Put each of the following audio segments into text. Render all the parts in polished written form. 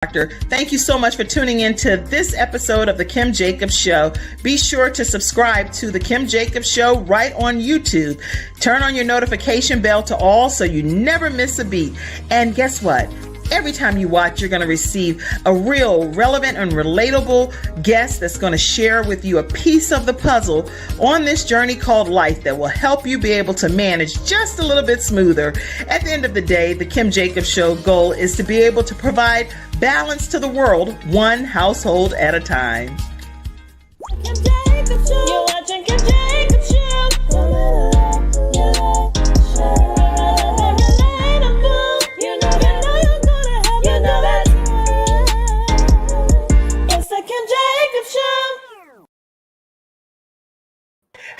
Doctor. Thank you so much for tuning in to this episode of The Kim Jacobs Show. Be sure to subscribe to The Kim Jacobs Show right on YouTube. Turn on your notification bell to all so you never miss a beat. And guess what? Every time you watch, you're going to receive a real relevant and relatable guest that's going to share with you a piece of the puzzle on this journey called life that will help you be able to manage just a little bit smoother. At the end of the day, the Kim Jacobs Show goal is to be able to provide balance to the world, one household at a time. Kim Jacobs Show. You're watching Kim Jacobs Show.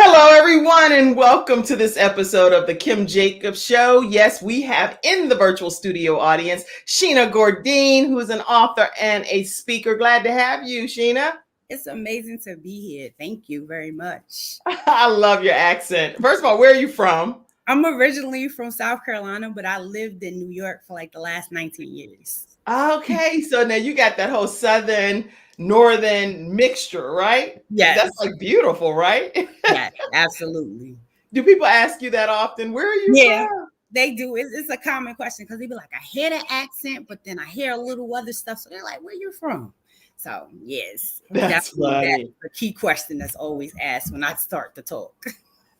Hello, everyone, and welcome to this episode of the Kim Jacobs Show. Yes, we have in the virtual studio audience Shana Gourdine, who is an author and a speaker. Glad to have you, Shana. It's amazing to be here. Thank you very much. I love your accent. First of all, where are you from? I'm originally from South Carolina, but I lived in New York for like the last 19 years. Okay, so now you got that whole southern northern mixture, right? Yes. That's like beautiful, right? Yeah, absolutely. Do people ask you that often? Where are you from? They do. It's a common question because they be like, I hear the accent, but then I hear a little other stuff. So they're like, where you from? So yes, that's the key question that's always asked when I start to talk.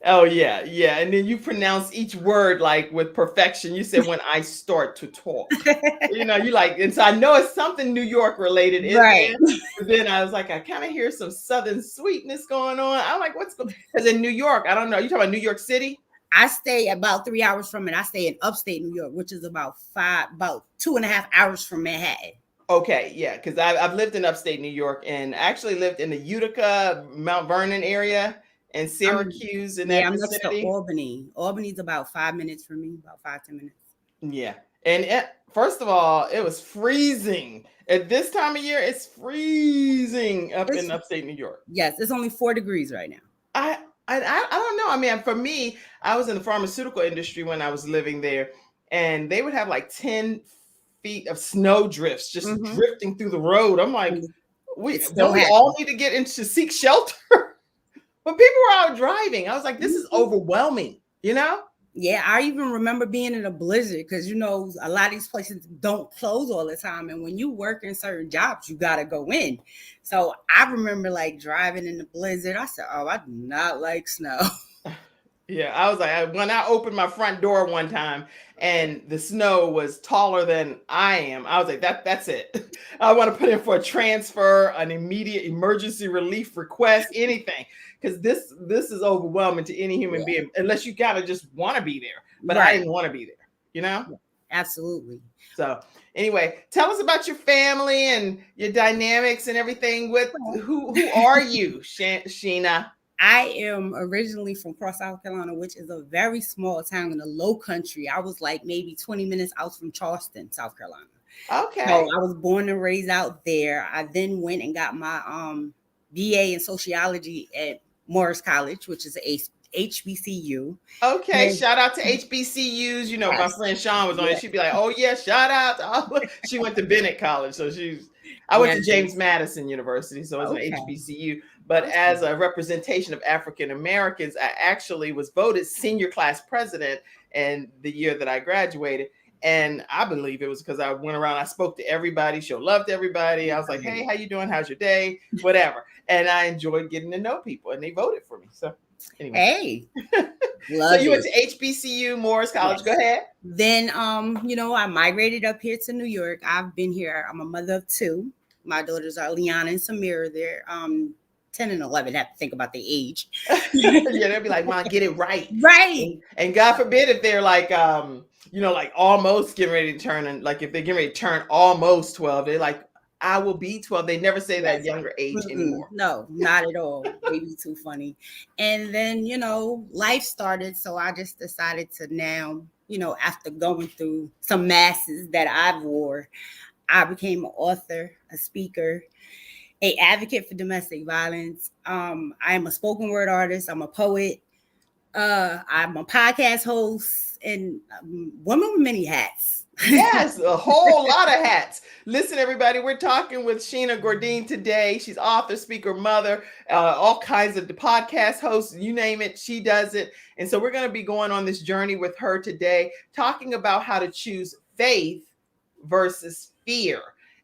Oh, yeah. And then you pronounce each word like with perfection. You said, when I start to talk, you like, and so I know it's something New York related. Right. Then I was like, I kind of hear some Southern sweetness going on. I'm like, what's going on? Because in New York, I don't know. You talking about New York City? I stay about 3 hours from it. I stay in upstate New York, which is about 2.5 hours from Manhattan. Okay, yeah, because I've lived in upstate New York and actually lived in the Utica, Mount Vernon area. And Syracuse in that I'm vicinity. next to Albany. Albany's about 5 minutes from me, about 5-10 minutes. Yeah. And first of all, it was freezing. At this time of year, it's freezing in upstate New York. Yes, it's only 4 degrees right now. I don't know. I mean, for me, I was in the pharmaceutical industry when I was living there, and they would have like 10 feet of snow drifts just drifting through the road. I'm like, we all need to get into seek shelter? But people were out driving. I was like, this is overwhelming, Yeah, I even remember being in a blizzard because, a lot of these places don't close all the time. And when you work in certain jobs, you got to go in. So I remember like driving in the blizzard. I said, oh, I do not like snow. Yeah, I was like, when I opened my front door one time and the snow was taller than I am, I was like, that's it. I want to put in for a transfer, an immediate emergency relief request, anything. Because this is overwhelming to any human being, unless you gotta just want to be there. But I didn't want to be there, Yeah, absolutely. So anyway, tell us about your family and your dynamics and everything. With who are you, Shana? I am originally from Cross, South Carolina, which is a very small town in the Low Country. I was like maybe 20 minutes out from Charleston, South Carolina. Okay. So I was born and raised out there. I then went and got my BA in sociology at Morris College, which is a HBCU. Okay, and shout out to HBCUs. My friend Sean was on it. She'd be like, "Oh yeah, shout out." She went to Bennett College, so I went to James Madison University, so it's an HBCU. But as a representation of African Americans, I actually was voted senior class president in the year that I graduated. And I believe it was because I went around, I spoke to everybody, showed love to everybody. I was like, hey, how you doing? How's your day? Whatever. And I enjoyed getting to know people, and they voted for me. So anyway. Hey. So you went to HBCU, Morris College. Yes. Go ahead. Then, I migrated up here to New York. I've been here. I'm a mother of 2. My daughters are Liana and Samira. They're 10 and 11. I have to think about the age. Yeah, they'll be like, Mom, get it right. Right. And God forbid if they're like, like almost getting ready to turn, and like if they're getting ready to turn almost 12, they're like, I will be 12. They never say that younger age anymore. No, not at all. They be too funny. And then, life started. So I just decided to now, after going through some masses that I wore, I became an author, a speaker, an advocate for domestic violence. I am a spoken word artist. I'm a poet. I'm a podcast host and woman with many hats. Yes, a whole lot of hats. Listen, everybody, we're talking with Shana Gourdine today. She's author, speaker, mother, all kinds of podcast hosts, you name it, she does it. And so we're going to be going on this journey with her today, talking about how to choose faith versus fear.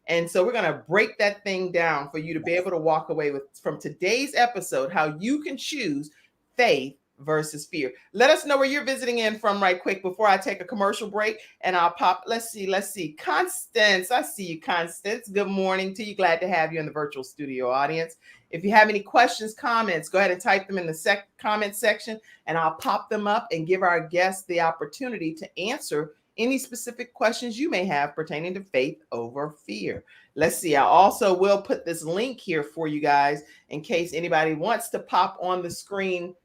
And so we're going to break that thing down for you to be able to walk away with from today's episode, how you can choose faith versus fear. Let us know where you're visiting in from right quick before I take a commercial break and I'll pop. Let's see. Constance, I see you, Constance. Good morning to you. Glad to have you in the virtual studio audience. If you have any questions, comments, go ahead and type them in the comment section and I'll pop them up and give our guests the opportunity to answer any specific questions you may have pertaining to faith over fear. Let's see. I also will put this link here for you guys in case anybody wants to pop on the screen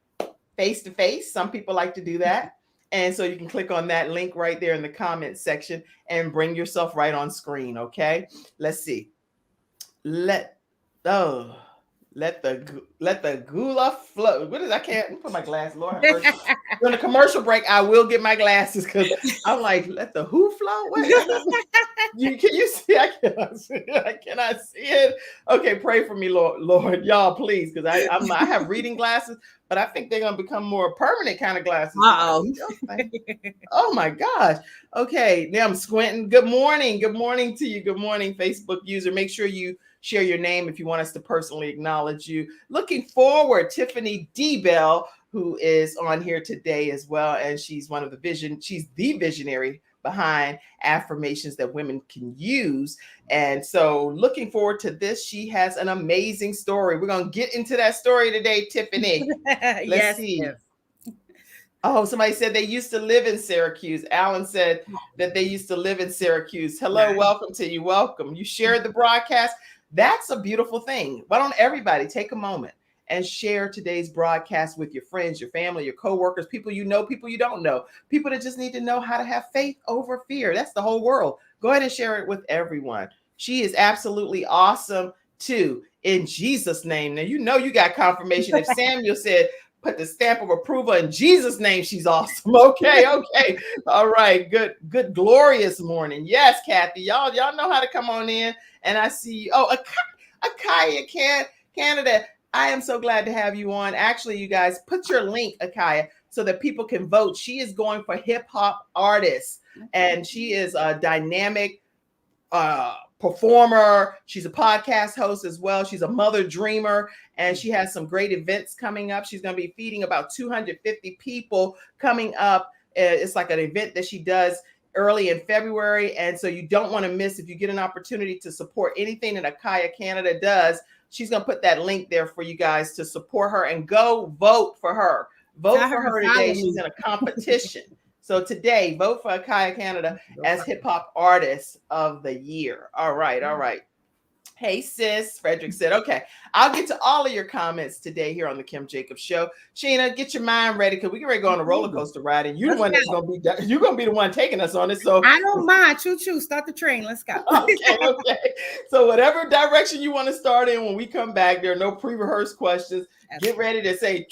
face to face. Some people like to do that. And so you can click on that link right there in the comment section and bring yourself right on screen. Okay. Let's see. Let the gula flow. What is, I can't put my glasses. Lord have mercy. During the commercial break, I will get my glasses because I'm like, let the who flow? What? Can you see? I cannot see it. Okay, pray for me, Lord, y'all, please, because I have reading glasses, but I think they're gonna become more permanent kind of glasses. Oh my gosh. Okay, now I'm squinting. Good morning to you. Good morning, Facebook user. Make sure you share your name if you want us to personally acknowledge you. Looking forward, Tiffany D. Bell, who is on here today as well, and she's she's the visionary behind Affirmations that women can use. And so looking forward to this. She has an amazing story. We're going to get into that story today, Tiffany. Let's see. Yes. Oh, somebody said they used to live in Syracuse. Alan said that they used to live in Syracuse. Hello, nice. Welcome to you. Welcome. You shared the broadcast. That's a beautiful thing. Why don't everybody take a moment and share today's broadcast with your friends, your family, your coworkers, people you know, people you don't know, people that just need to know how to have faith over fear. That's the whole world. Go ahead and share it with everyone. She is absolutely awesome too, in Jesus' name. Now, you know you got confirmation. If Samuel said, put the stamp of approval in Jesus' name, she's awesome. Okay. All right. Good, glorious morning. Yes, Kathy. Y'all know how to come on in. And I see, Akaya, Canada. I am so glad to have you on. Actually, you guys, put your link, Akaya, so that people can vote. She is going for hip hop artists, and she is a dynamic performer. She's a podcast host as well. She's a mother dreamer, and she has some great events coming up. She's going to be feeding about 250 people coming up. It's like an event that she does early in February. And so you don't want to miss, if you get an opportunity to support anything that Akaya Canada does, she's going to put that link there for you guys to support her and go vote for her. Vote for her today. She's in a competition. So today, vote for Akaya Canada as Hip Hop Artist of the Year. All right. Hey, sis, Frederick said, okay, I'll get to all of your comments today here on the Kim Jacobs Show. Sheena, get your mind ready because we can ready to go on a roller coaster ride, and you're going to be the one taking us on it. So I don't mind. Choo-choo, start the train. Let's go. Okay. So whatever direction you want to start in, when we come back, there are no pre-rehearsed questions. Get ready to say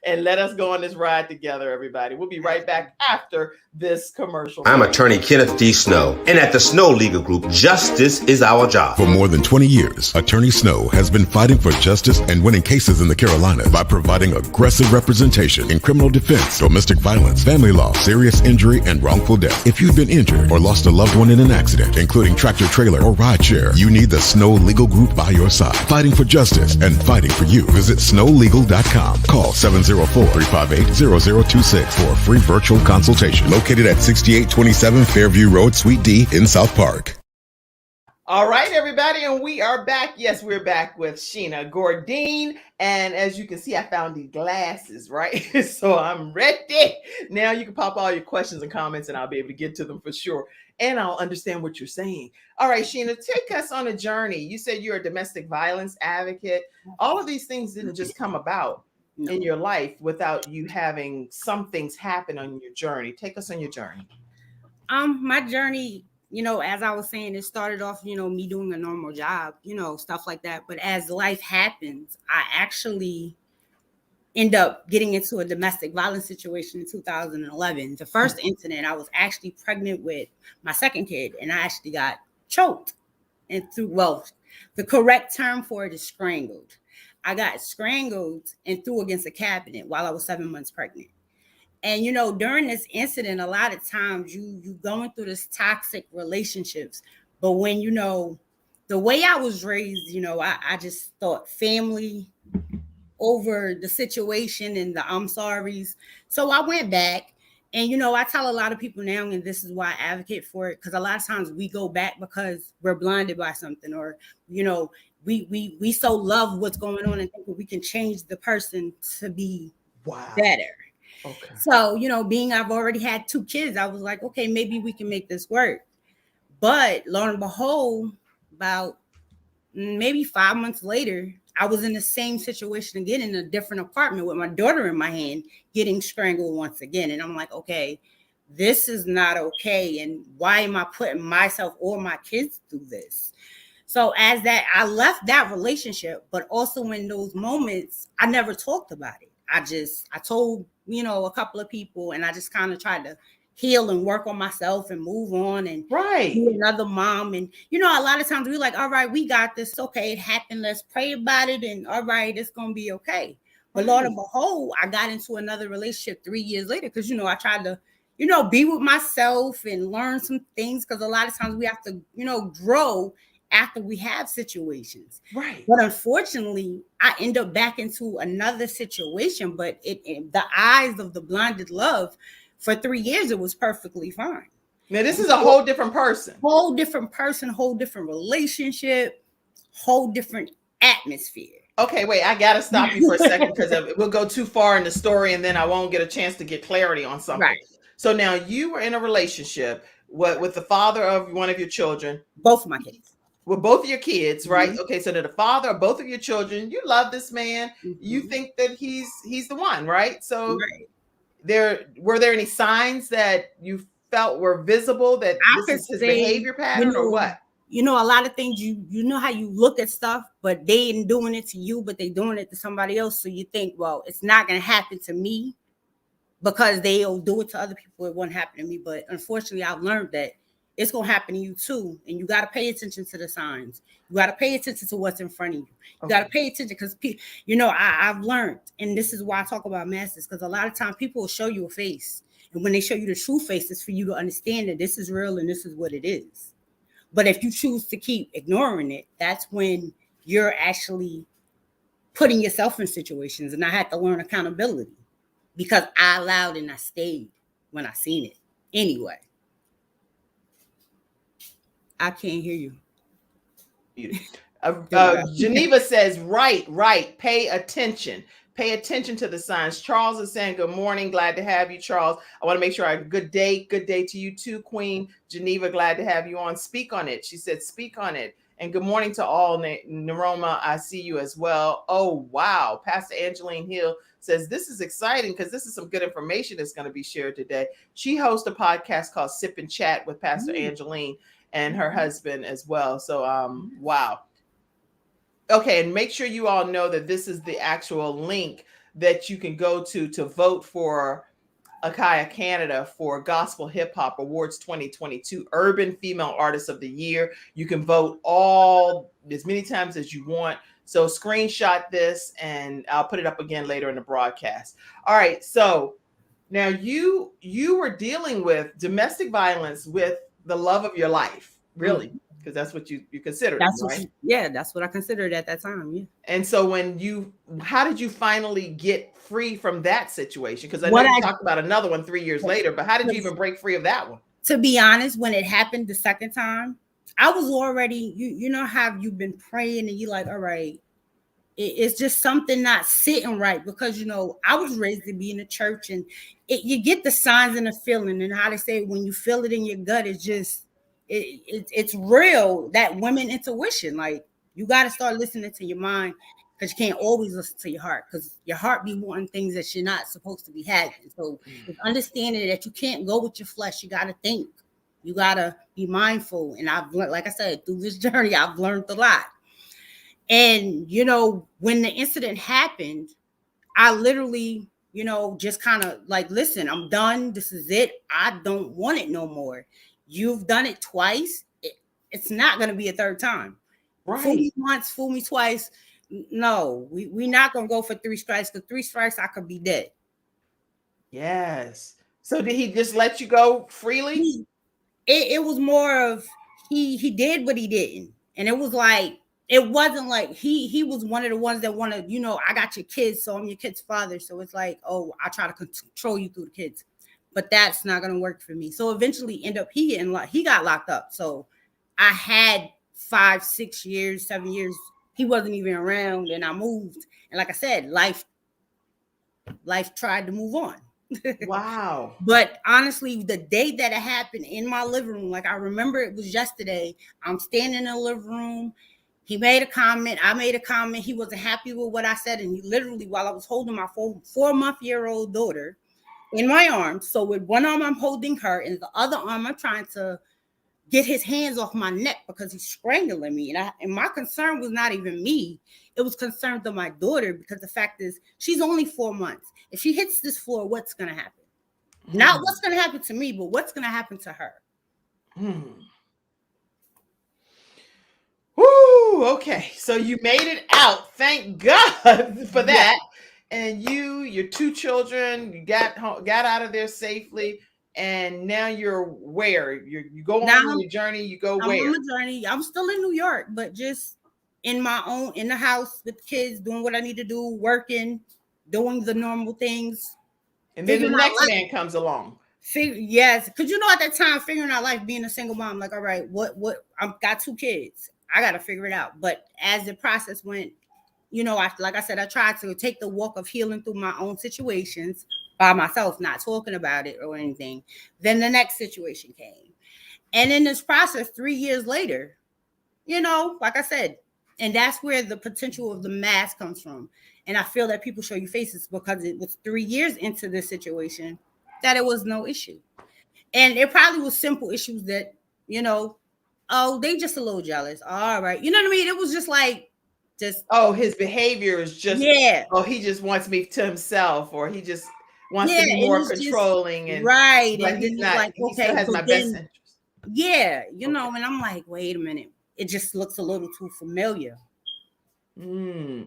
and let us go on this ride together, everybody. We'll be right back after this commercial. I'm attorney Kenneth D. Snow, and at the Snow Legal Group, justice is our job. For more than 20 years, Attorney Snow has been fighting for justice and winning cases in the Carolinas by providing aggressive representation in criminal defense, domestic violence, family law, serious injury, and wrongful death. If you've been injured or lost a loved one in an accident, including tractor trailer or ride share, you need the Snow Legal Group by your side, fighting for justice and fighting for you. Visit snowlegal.com. Call 704-358-0026 for a free virtual consultation. Located at 6827 Fairview Road, Suite D in South Park. All right, everybody, and we are back. Yes, we're back with Shana Gourdine. And as you can see, I found these glasses, right? So I'm ready. Now you can pop all your questions and comments, and I'll be able to get to them for sure. And I'll understand what you're saying. All right, Shana, take us on a journey. You said you're a domestic violence advocate. All of these things didn't just come about in your life without you having some things happen on your journey. Take us on your journey. My journey, as I was saying, it started off, me doing a normal job, stuff like that. But as life happens, I actually end up getting into a domestic violence situation in 2011. The first incident, I was actually pregnant with my second kid, and I actually got choked. And the correct term for it is strangled. I got strangled and threw against a cabinet while I was 7 months pregnant. And during this incident, a lot of times you going through this toxic relationships, but when the way I was raised, I just thought family over the situation and the I'm sorry's. So I went back, and I tell a lot of people now, and this is why I advocate for it, because a lot of times we go back because we're blinded by something, or we so love what's going on and think we can change the person to be better. Okay. So being I've already had 2 kids, I was like, okay, maybe we can make this work. But lo and behold, about maybe 5 months later, I was in the same situation again in a different apartment with my daughter in my hand, getting strangled once again. And I'm like, okay, this is not okay. And why am I putting myself or my kids through this? So as that, I left that relationship, but also in those moments, I never talked about it. I told, a couple of people, and I just kind of tried to heal and work on myself and move on and be another mom. And, a lot of times we're like, all right, we got this. Okay, it happened. Let's pray about it. And all right, it's going to be okay. But Lord and behold, I got into another relationship 3 years later because, I tried to, be with myself and learn some things, because a lot of times we have to, grow after we have situations. Right. But unfortunately, I end up back into another situation, but in the eyes of the blinded love, for 3 years, it was perfectly fine. Now, this is a whole different person. Whole different person, whole different relationship, whole different atmosphere. Okay, wait, I got to stop you for a second because we'll go too far in the story and then I won't get a chance to get clarity on something. Right. So now you were in a relationship with the father of one of your children. Both of my kids. With both of your kids, right? Mm-hmm. Okay, so the father of both of your children, you love this man. Mm-hmm. You think that he's the one, right? So were there any signs that you felt were visible that this is his behavior pattern or what? A lot of things, you know how you look at stuff, but they ain't doing it to you, but they doing it to somebody else. So you think, well, it's not going to happen to me because they'll do it to other people. It won't happen to me. But unfortunately, I've learned that it's going to happen to you too. And you got to pay attention to the signs. You got to pay attention to what's in front of you. You got to pay attention because, I've learned, and this is why I talk about masks, because a lot of times people will show you a face. And when they show you the true face, it's for you to understand that this is real and this is what it is. But if you choose to keep ignoring it, that's when you're actually putting yourself in situations. And I had to learn accountability because I allowed and I stayed when I seen it. Anyway. I can't hear you. Geneva says, right. Pay attention. Pay attention to the signs. Charles is saying, good morning. Glad to have you, Charles. I want to make sure I have a good day. Good day to you too, Queen. Geneva, glad to have you on. Speak on it. She said, speak on it. And good morning to all. Naroma, I see you as well. Oh, wow. Pastor Angeline Hill says, this is exciting because this is some good information that's going to be shared today. She hosts a podcast called Sip and Chat with Pastor Angeline and her husband as well. So, wow. Okay, and make sure you all know that this is the actual link that you can go to vote for Akaya Canada for Gospel Hip Hop Awards 2022 Urban Female Artist of the Year. You can vote as many times as you want. So screenshot this and I'll put it up again later in the broadcast. All right, so now you were dealing with domestic violence with the love of your life, really. Because that's what you considered, right? That's what I considered at that time. Yeah. And so how did you finally get free from that situation? Because I know you talked about another one 3 years later, but how did you even break free of that one? To be honest, when it happened the second time, I was already, you know how you've been praying and you're like, all right, it's just something not sitting right, because, I was raised to be in the church and you get the signs and the feeling, and how they say, when you feel it in your gut, it's just, it's real, that women intuition. Like, you got to start listening to your mind, because you can't always listen to your heart, because your heart be wanting things that you're not supposed to be having. So it's understanding that you can't go with your flesh. You got to think, you got to be mindful. And I've learned, like I said, through this journey, I've learned a lot. And, when the incident happened, I literally, just kind of like, listen, I'm done. This is it. I don't want it no more. You've done it twice. It's not going to be a third time. Fool me once, fool me twice. No, we're not going to go for 3 strikes. The 3 strikes, I could be dead. Yes. So did he just let you go freely? It was more of he did, but he didn't. And it was like, it wasn't like he was one of the ones that wanted, I got your kids, so I'm your kid's father. So it's like, oh, I try to control you through the kids. But that's not gonna work for me. So eventually he got locked up. So I had 5, 6 years, 7 years. He wasn't even around, and I moved. And like I said, life tried to move on. Wow. But honestly, the day that it happened in my living room, like I remember it was yesterday. I'm standing in the living room. He made a comment. I made a comment. He wasn't happy with what I said. And he literally, while I was holding my 4-month-old daughter in my arms, so with one arm I'm holding her, and the other arm I'm trying to get his hands off my neck because he's strangling me. And my concern was not even me. It was concerned to my daughter, because the fact is she's only 4 months. If she hits this floor, what's going to happen? Not what's going to happen to me, but what's going to happen to her. Woo, okay. So you made it out. Thank God for that. Yeah. And your 2 children, you got out of there safely. And now you're where? You go on your journey, you go where? I'm on a journey. I'm still in New York, but just in the house with kids, doing what I need to do, working, doing the normal things. And then the next man comes along. Yes, because at that time, figuring out life, being a single mom, like, all right, what I've got 2 kids. I got to figure it out. But as the process went, like I said, I tried to take the walk of healing through my own situations by myself, not talking about it or anything. Then the next situation came. And in this process, 3 years later, like I said, and that's where the potential of the mask comes from. And I feel that people show you faces because it was 3 years into this situation that it was no issue. And it probably was simple issues that, oh, they just a little jealous. All right. You know what I mean? It was just like, his behavior is just, he just wants me to himself, or he just wants to be more controlling. Just, and right. But and he's not, like, he still has my best interest. Yeah. And I'm like, wait a minute. It just looks a little too familiar.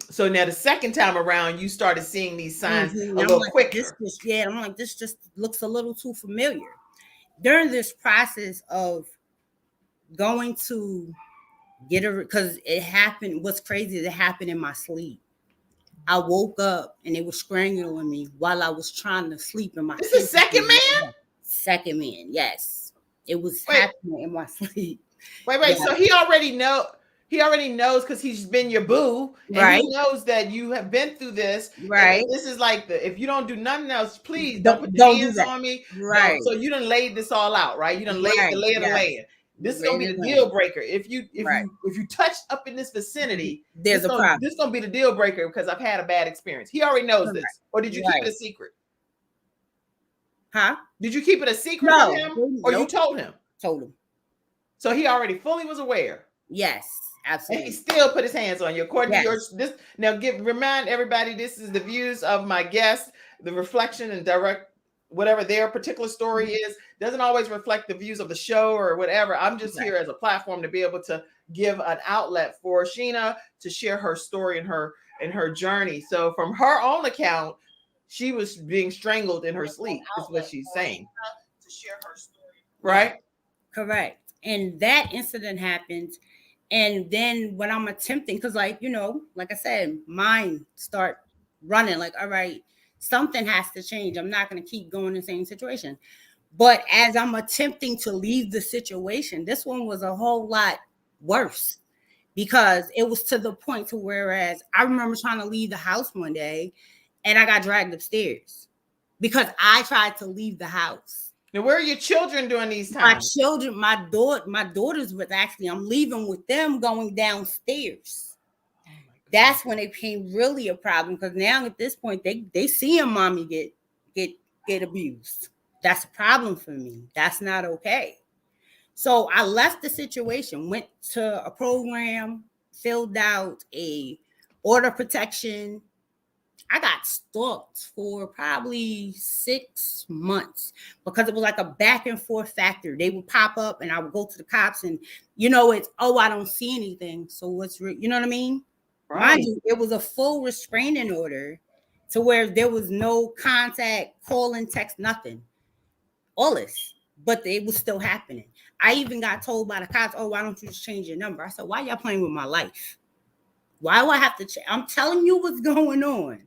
So now the second time around, you started seeing these signs a little quicker. I'm like, this just looks a little too familiar. During this process of going to get because it happened. What's crazy is it happened in my sleep. I woke up and they were strangling me while I was trying to sleep in my sleep. This is second man? Second man, yes. It was happening in my sleep. Wait. Yeah. So he already knows because he's been your boo. And right. He knows that you have been through this. Right. This is like if you don't do nothing else, please don't put your hands on me. Right. So you done laid this all out, right? You done laid the lay of the land. This is gonna be the deal breaker. If you touch up in this vicinity, there's a problem. This is gonna be the deal breaker because I've had a bad experience. He already knows this. Or did you keep it a secret? Huh? Did you keep it a secret from him? Or you told him? Told him. So he already fully was aware. Yes, absolutely. And he still put his hands on you. According to this now remind everybody this is the views of my guests, the reflection and direct whatever their particular story is doesn't always reflect the views of the show or whatever. I'm just here as a platform to be able to give an outlet for Sheena to share her story and her journey. So from her own account, she was being strangled in her sleep, is what she's saying. To share her story. Right? Correct. And that incident happened. And then when I'm attempting, because like I said, mine start running like, all right, something has to change. I'm not going to keep going in the same situation. But as I'm attempting to leave the situation, this one was a whole lot worse because it was to the point to whereas I remember trying to leave the house one day and I got dragged upstairs because I tried to leave the house. Now, where are your children during these times? My daughters was actually, I'm leaving with them going downstairs. That's when it became really a problem because now at this point they seeing mommy get abused. That's a problem for me. That's not okay. So I left the situation, went to a program, filled out a order of protection. I got stalked for probably 6 months because it was like a back and forth factor. They would pop up and I would go to the cops and, it's, oh, I don't see anything. So you know what I mean? Right. Mind you, it was a full restraining order to where there was no contact, calling, text, nothing. All this, but it was still happening. I even got told by the cops, oh, why don't you just change your number? I said, why y'all playing with my life? Why do I have to change? I'm telling you what's going on.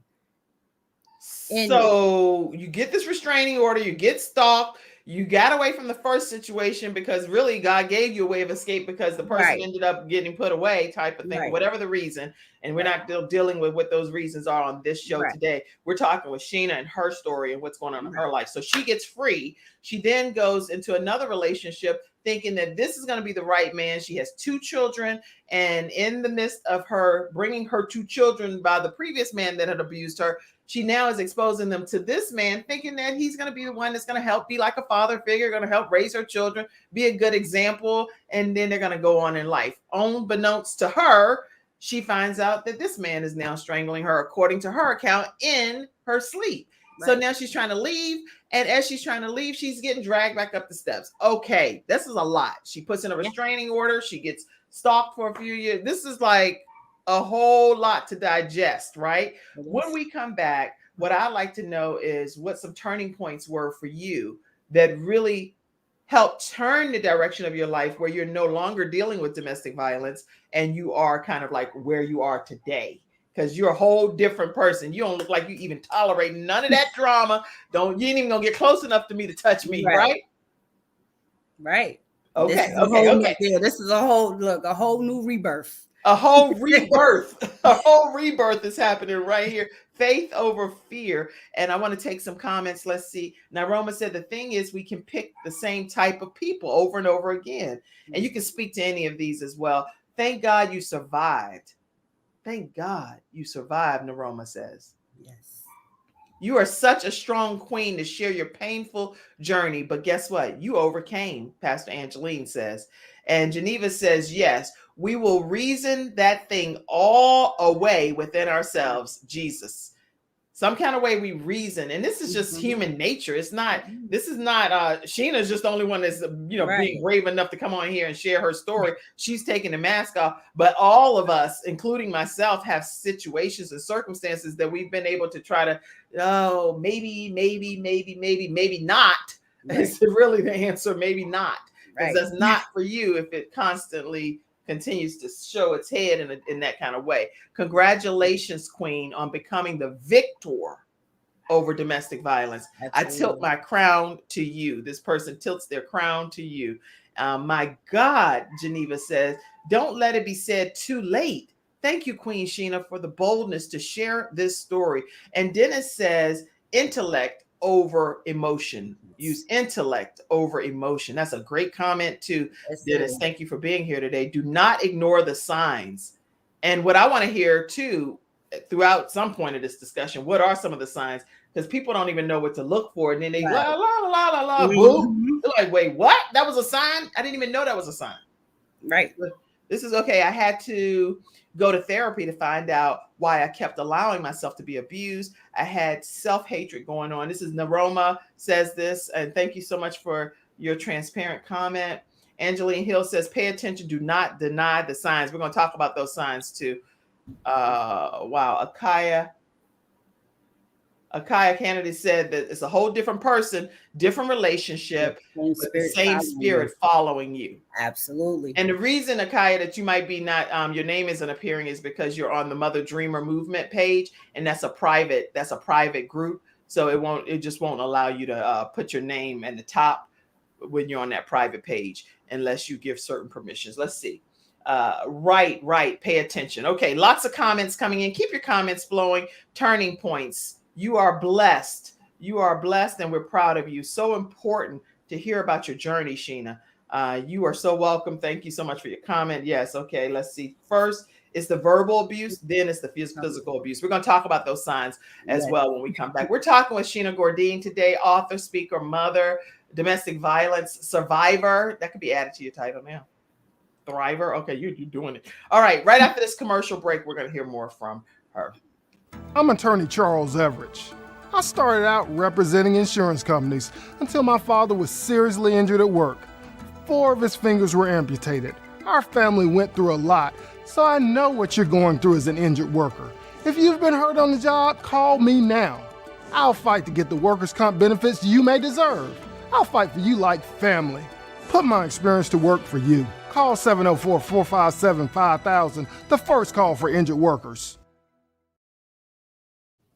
And so you get this restraining order, you get stalked, you got away from the first situation because really God gave you a way of escape because the person ended up getting put away type of thing, whatever the reason. And we're not dealing with what those reasons are on this show today. We're talking with Sheena and her story and what's going on in her life. So she gets free. She then goes into another relationship thinking that this is going to be the right man. She has 2 children. And in the midst of her bringing her 2 children by the previous man that had abused her, she now is exposing them to this man, thinking that he's going to be the one that's going to help be like a father figure, going to help raise her children, be a good example, and then they're going to go on in life. Unbeknownst to her, she finds out that this man is now strangling her, according to her account, in her sleep. So now she's trying to leave, and as she's trying to leave, she's getting dragged back up the steps. Okay, this is a lot. She puts in a restraining order. She gets stalked for a few years. This is like a whole lot to digest, right? When we come back, what I'd like to know is what some turning points were for you that really helped turn the direction of your life where you're no longer dealing with domestic violence and you are kind of like where you are today. Because you're a whole different person. You don't look like you even tolerate none of that drama. You ain't even gonna get close enough to me to touch me, right? Right. Okay. This is a whole new rebirth. A whole rebirth. A whole rebirth is happening right here. Faith over fear. And I want to take some comments. Let's see. Now, Roma said the thing is we can pick the same type of people over and over again. And you can speak to any of these as well. Thank God you survived. Thank God you survived, Naroma says. Yes. You are such a strong queen to share your painful journey. But guess what? You overcame, Pastor Angeline says. And Geneva says, yes, we will reason that thing all away within ourselves, Jesus. Some kind of way we reason. And this is just human nature. This is not, Sheena's just the only one that's, being brave enough to come on here and share her story. She's taking the mask off. But all of us, including myself, have situations and circumstances that we've been able to try to, maybe not. Is really the answer, maybe not. Because that's not for you if it constantly continues to show its head in that kind of way. Congratulations, Queen, on becoming the victor over domestic violence. Absolutely. I tilt my crown to you. This person tilts their crown to you. My God, Geneva says, don't let it be said too late. Thank you, Queen Sheena, for the boldness to share this story. And Dennis says, intellect over emotion. Use intellect over emotion. That's a great comment too, Dennis. Thank you for being here today. Do not ignore the signs. And what I want to hear too, throughout some point of this discussion, what are some of the signs? Because people don't even know what to look for. And then they la, la, la, la, la, boom. They're like, wait, what? That was a sign? I didn't even know that was a sign. Right. But this is okay. I had to go to therapy to find out why I kept allowing myself to be abused. I had self-hatred going on. This is Naroma says this, and thank you so much for your transparent comment. Angeline Hill says, pay attention, do not deny the signs. We're going to talk about those signs too. Wow. Akaya Kennedy said that it's a whole different person, different relationship, but the same spirit following you. Absolutely. And the reason, Akaya, that you might be not, your name isn't appearing is because you're on the Mother Dreamer Movement page, and that's a private group. So it just won't allow you to put your name in the top when you're on that private page, unless you give certain permissions. Let's see. Right. Pay attention. Okay. Lots of comments coming in. Keep your comments flowing. Turning points. You are blessed. You are blessed, and we're proud of you. So important to hear about your journey, Sheena. You are so welcome. Thank you so much for your comment. Yes. Okay. Let's see. First, it's the verbal abuse. Then it's the physical abuse. We're going to talk about those signs as well when we come back. We're talking with Shana Gourdine today, author, speaker, mother, domestic violence survivor. That could be added to your title now. Thriver. Okay. You're doing it. All right. Right after this commercial break, we're going to hear more from her. I'm attorney Charles Everidge. I started out representing insurance companies until my father was seriously injured at work. 4 of his fingers were amputated. Our family went through a lot, so I know what you're going through as an injured worker. If you've been hurt on the job, call me now. I'll fight to get the workers' comp benefits you may deserve. I'll fight for you like family. Put my experience to work for you. Call 704-457-5000, the first call for injured workers.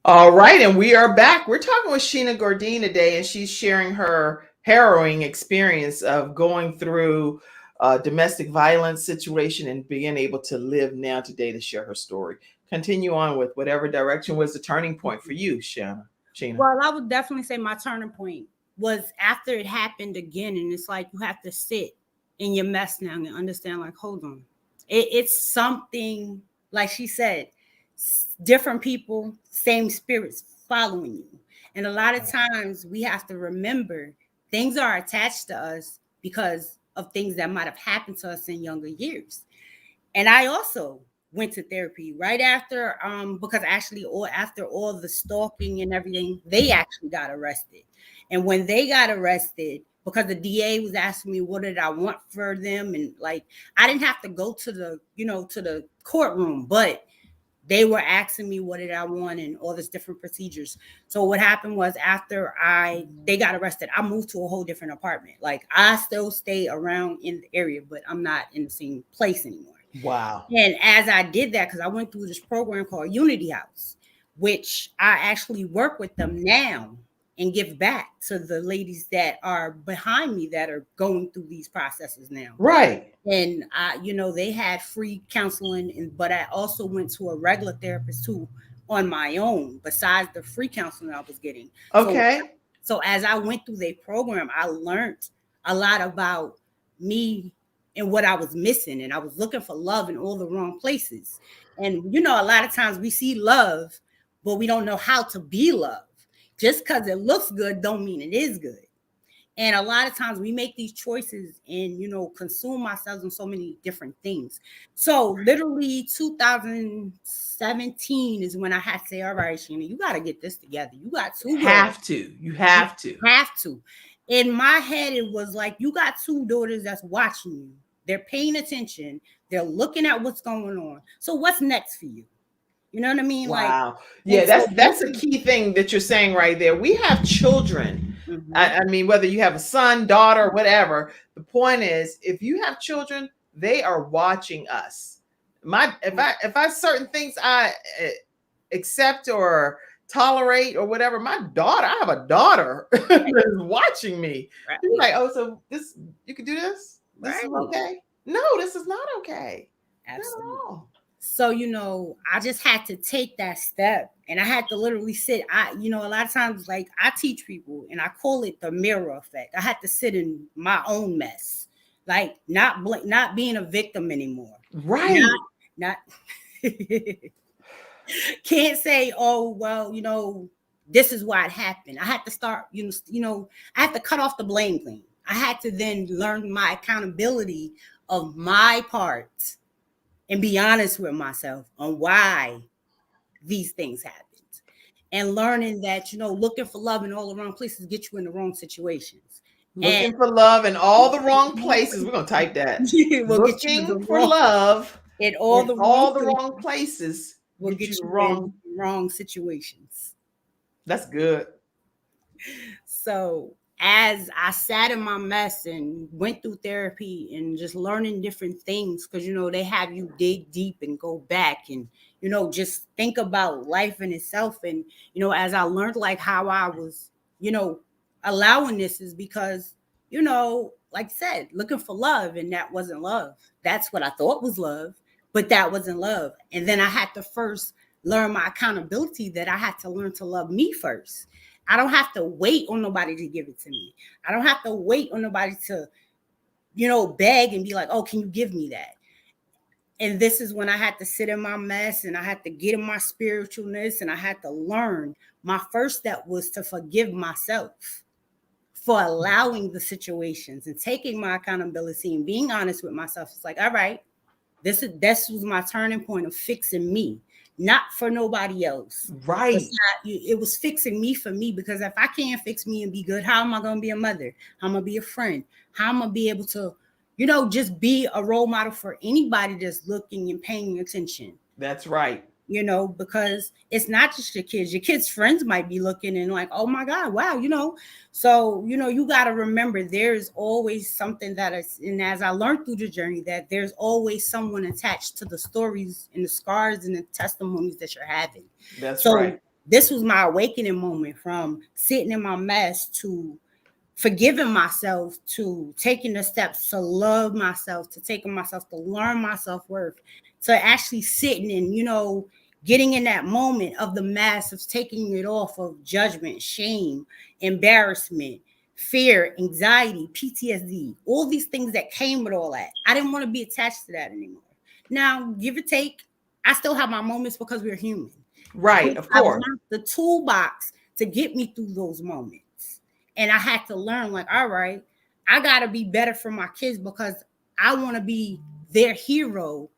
All right, and we are back. We're talking with Shana Gourdine today, and she's sharing her harrowing experience of going through a domestic violence situation and being able to live now today to share her story. Continue on with whatever direction was the turning point for you, Shana. Well, I would definitely say my turning point was after it happened again, and it's like you have to sit in your mess now and understand, like, hold on. It's something, like she said, different people, same spirits following you. And a lot of times we have to remember things are attached to us because of things that might have happened to us in younger years. And I also went to therapy right after, because actually after all the stalking and everything, they actually got arrested. And when they got arrested, because the DA was asking me what did I want for them, and like I didn't have to go to the to the courtroom, but they were asking me what did I want and all this different procedures. So what happened was after they got arrested, I moved to a whole different apartment. Like I still stay around in the area, but I'm not in the same place anymore. Wow. And as I did that, because I went through this program called Unity House, which I actually work with them now and give back to the ladies that are behind me that are going through these processes now. Right. And they had free counseling, but I also went to a regular therapist too on my own, besides the free counseling I was getting. Okay. So as I went through their program, I learned a lot about me and what I was missing. And I was looking for love in all the wrong places. And, a lot of times we see love, but we don't know how to be loved. Just because it looks good don't mean it is good. And a lot of times we make these choices and, consume ourselves in so many different things. So literally 2017 is when I had to say, all right, Shana, you got to get this together. You got to. You have to. In my head, it was like, you got 2 daughters that's watching you. They're paying attention. They're looking at what's going on. So what's next for you? You know what I mean? Wow. Like, yeah, that's a key thing that you're saying right there. We have children. Mm-hmm. I mean, whether you have a son, daughter, whatever, the point is, if you have children, they are watching us. If I certain things I accept or tolerate or whatever, I have a daughter that is watching me. Right. She's like, oh, so this, you can do this? This is okay? No, this is not okay. Absolutely. Not at all. So, I just had to take that step, and I had to literally sit. A lot of times, like I teach people and I call it the mirror effect. I had to sit in my own mess, like not being a victim anymore. Right. Not can't say, oh, well, this is why it happened. I had to start, I had to cut off the blame game. I had to then learn my accountability of my parts and be honest with myself on why these things happened. And learning that, looking for love in all the wrong places get you in the wrong situations. Looking for love in all the wrong places. We're going to type that. Looking for love in all the wrong places will get you in wrong situations. That's good. So as I sat in my mess and went through therapy and just learning different things, because, they have you dig deep and go back and, just think about life in itself. And, as I learned like how I was, allowing this is because, like I said, looking for love, and that wasn't love. That's what I thought was love, but that wasn't love. And then I had to first learn my accountability, that I had to learn to love me first. I don't have to wait on nobody to give it to me. I don't have to wait on nobody to, beg and be like, oh, can you give me that? And this is when I had to sit in my mess, and I had to get in my spiritualness, and I had to learn. My first step was to forgive myself for allowing the situations and taking my accountability and being honest with myself. It's like, all right, This was my turning point of fixing me, not for nobody else. Right. It was fixing me for me, because if I can't fix me and be good, how am I going to be a mother? How am I going to be a friend? How am I going to be able to, just be a role model for anybody that's looking and paying attention? That's right. Because it's not just your kids' friends might be looking and like, oh my God, wow, so, you got to remember there's always something that is, and as I learned through the journey, that there's always someone attached to the stories and the scars and the testimonies that you're having. That's so right. This was my awakening moment, from sitting in my mess to forgiving myself, to taking the steps to love myself, to taking myself to learn my self-worth, to actually sitting and, getting in that moment of the mask of taking it off of judgment, shame, embarrassment, fear, anxiety, PTSD, all these things that came with all that. I didn't want to be attached to that anymore. Now, give or take, I still have my moments because we're human. Right, of course. I learned the toolbox to get me through those moments. And I had to learn, like, all right, I got to be better for my kids, because I want to be their hero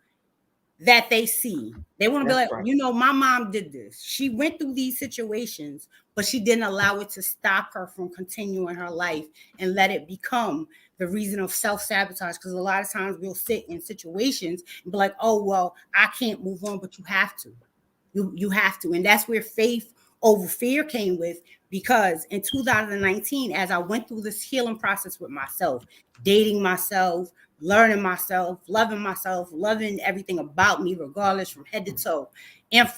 that they see. They want to be like, right. My mom did this. She went through these situations, but she didn't allow it to stop her from continuing her life and let it become the reason of self-sabotage. Because a lot of times we'll sit in situations and be like, oh, well, I can't move on, but you have to. You have to. And that's where faith over fear came with, because in 2019, as I went through this healing process with myself, dating myself, learning myself, loving everything about me, regardless, from head to toe, and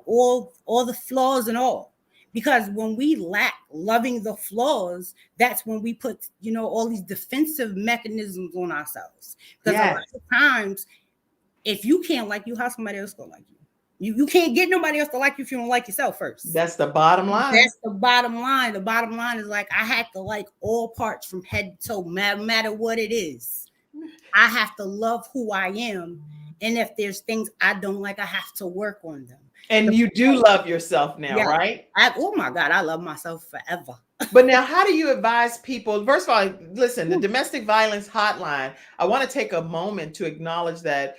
all the flaws and all. Because when we lack loving the flaws, that's when we put all these defensive mechanisms on ourselves. Because a lot of times, if you can't like you, how somebody else gonna like you? You can't get nobody else to like you if you don't like yourself first. That's the bottom line. That's the bottom line. The bottom line is, like, I had to like all parts from head to toe, no matter what it is. I have to love who I am. And if there's things I don't like, I have to work on them. And you do love yourself now, right? Oh my God, I love myself forever. But now, how do you advise people? First of all, listen, the domestic violence hotline, I want to take a moment to acknowledge that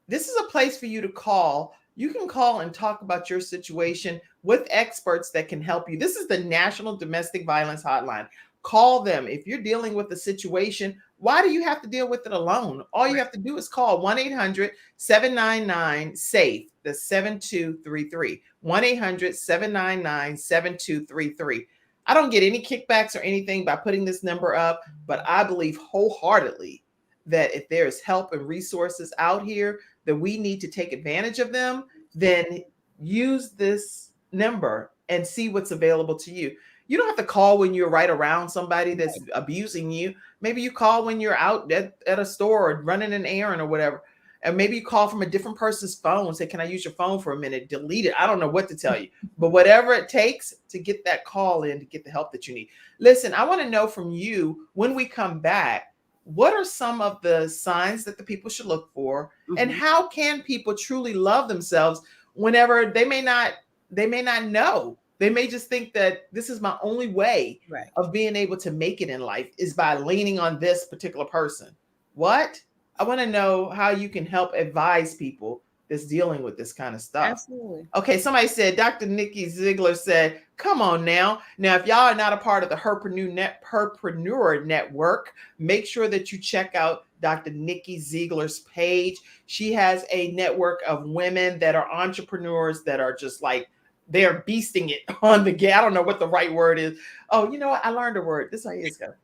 this is a place for you to call. You can call and talk about your situation with experts that can help you. This is the National Domestic Violence Hotline. Call them. If you're dealing with a situation, why do you have to deal with it alone? All you have to do is call 1-800-799-SAFE. That's 7233. 1-800-799-7233. I don't get any kickbacks or anything by putting this number up, but I believe wholeheartedly that if there is help and resources out here, that we need to take advantage of them, then use this number and see what's available to you. You don't have to call when you're right around somebody that's abusing you. Maybe you call when you're out at a store or running an errand or whatever. And maybe you call from a different person's phone and say, can I use your phone for a minute? Delete it. I don't know what to tell you. But whatever it takes to get that call in, to get the help that you need. Listen, I want to know from you, when we come back, what are some of the signs that the people should look for? Mm-hmm. And how can people truly love themselves whenever they may not know? They may just think that this is my only way of being able to make it in life is by leaning on this particular person. What? I want to know how you can help advise people that's dealing with this kind of stuff. Absolutely. Okay, somebody said, Dr. Nikki Ziegler said, come on now. Now, if y'all are not a part of the Herpreneur Network, make sure that you check out Dr. Nikki Ziegler's page. She has a network of women that are entrepreneurs that are just like, they're beasting it on the game. I don't know what the right word is. Oh, you know what? I learned a word. This is good.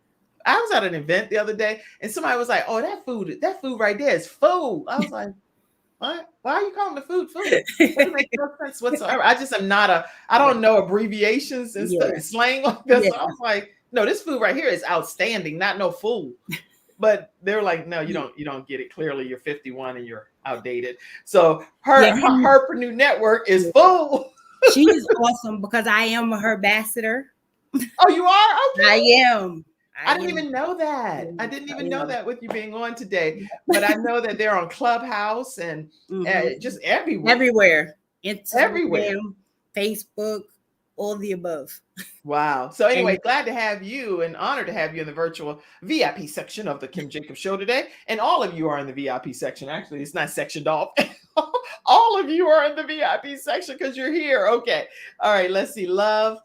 I was at an event the other day and somebody was like, oh, that food right there is food. I was like, what? Why are you calling the food food? It doesn't make no sense whatsoever. I just am I don't know abbreviations and stuff, slang like this. So I was like, no, this food right here is outstanding, not no food. But they're like, no, you don't get it. Clearly, you're 51 and you're outdated. So Herpreneur Network is full. She is awesome because I am her ambassador. Oh, you are? Okay. I am. I didn't even know that. I didn't even know that with you being on today. But I know that they're on Clubhouse and just everywhere. Everywhere. Instagram, everywhere. Facebook, all the above. Wow. So anyway, glad to have you and honored to have you in the virtual VIP section of the Kim Jacobs Show today. And all of you are in the VIP section. Actually, it's not sectioned off. All of you are in the VIP section because you're here. Okay. All right. Let's see. Love,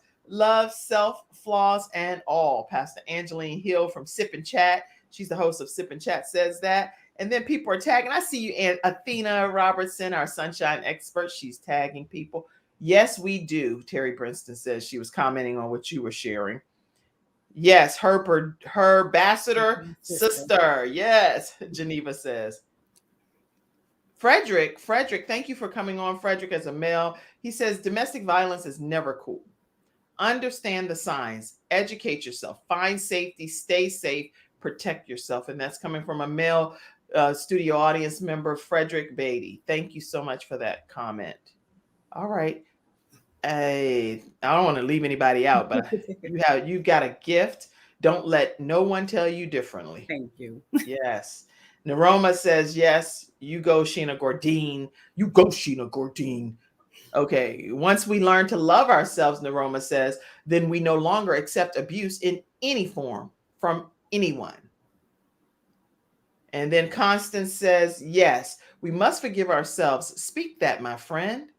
self, flaws, and all. Pastor Angeline Hill from Sip and Chat. She's the host of Sip and Chat says that. And then people are tagging. I see you, and Athena Robertson, our sunshine expert. She's tagging people. Yes, we do. Terry Brinston says she was commenting on what you were sharing. Yes, her ambassador sister. Yes, Geneva says. Frederick, thank you for coming on. Frederick, as a male, he says domestic violence is never cool. Understand the signs, educate yourself, find safety, stay safe, protect yourself. And that's coming from a male studio audience member, Frederick Beatty. Thank you so much for that comment. All right. I don't want to leave anybody out, but you've got a gift. Don't let no one tell you differently. Thank you. Yes. Naroma says, yes, you go, Shana Gourdine. You go, Shana Gourdine. Okay. Once we learn to love ourselves, Naroma says, then we no longer accept abuse in any form from anyone. And then Constance says, yes, we must forgive ourselves. Speak that, my friend.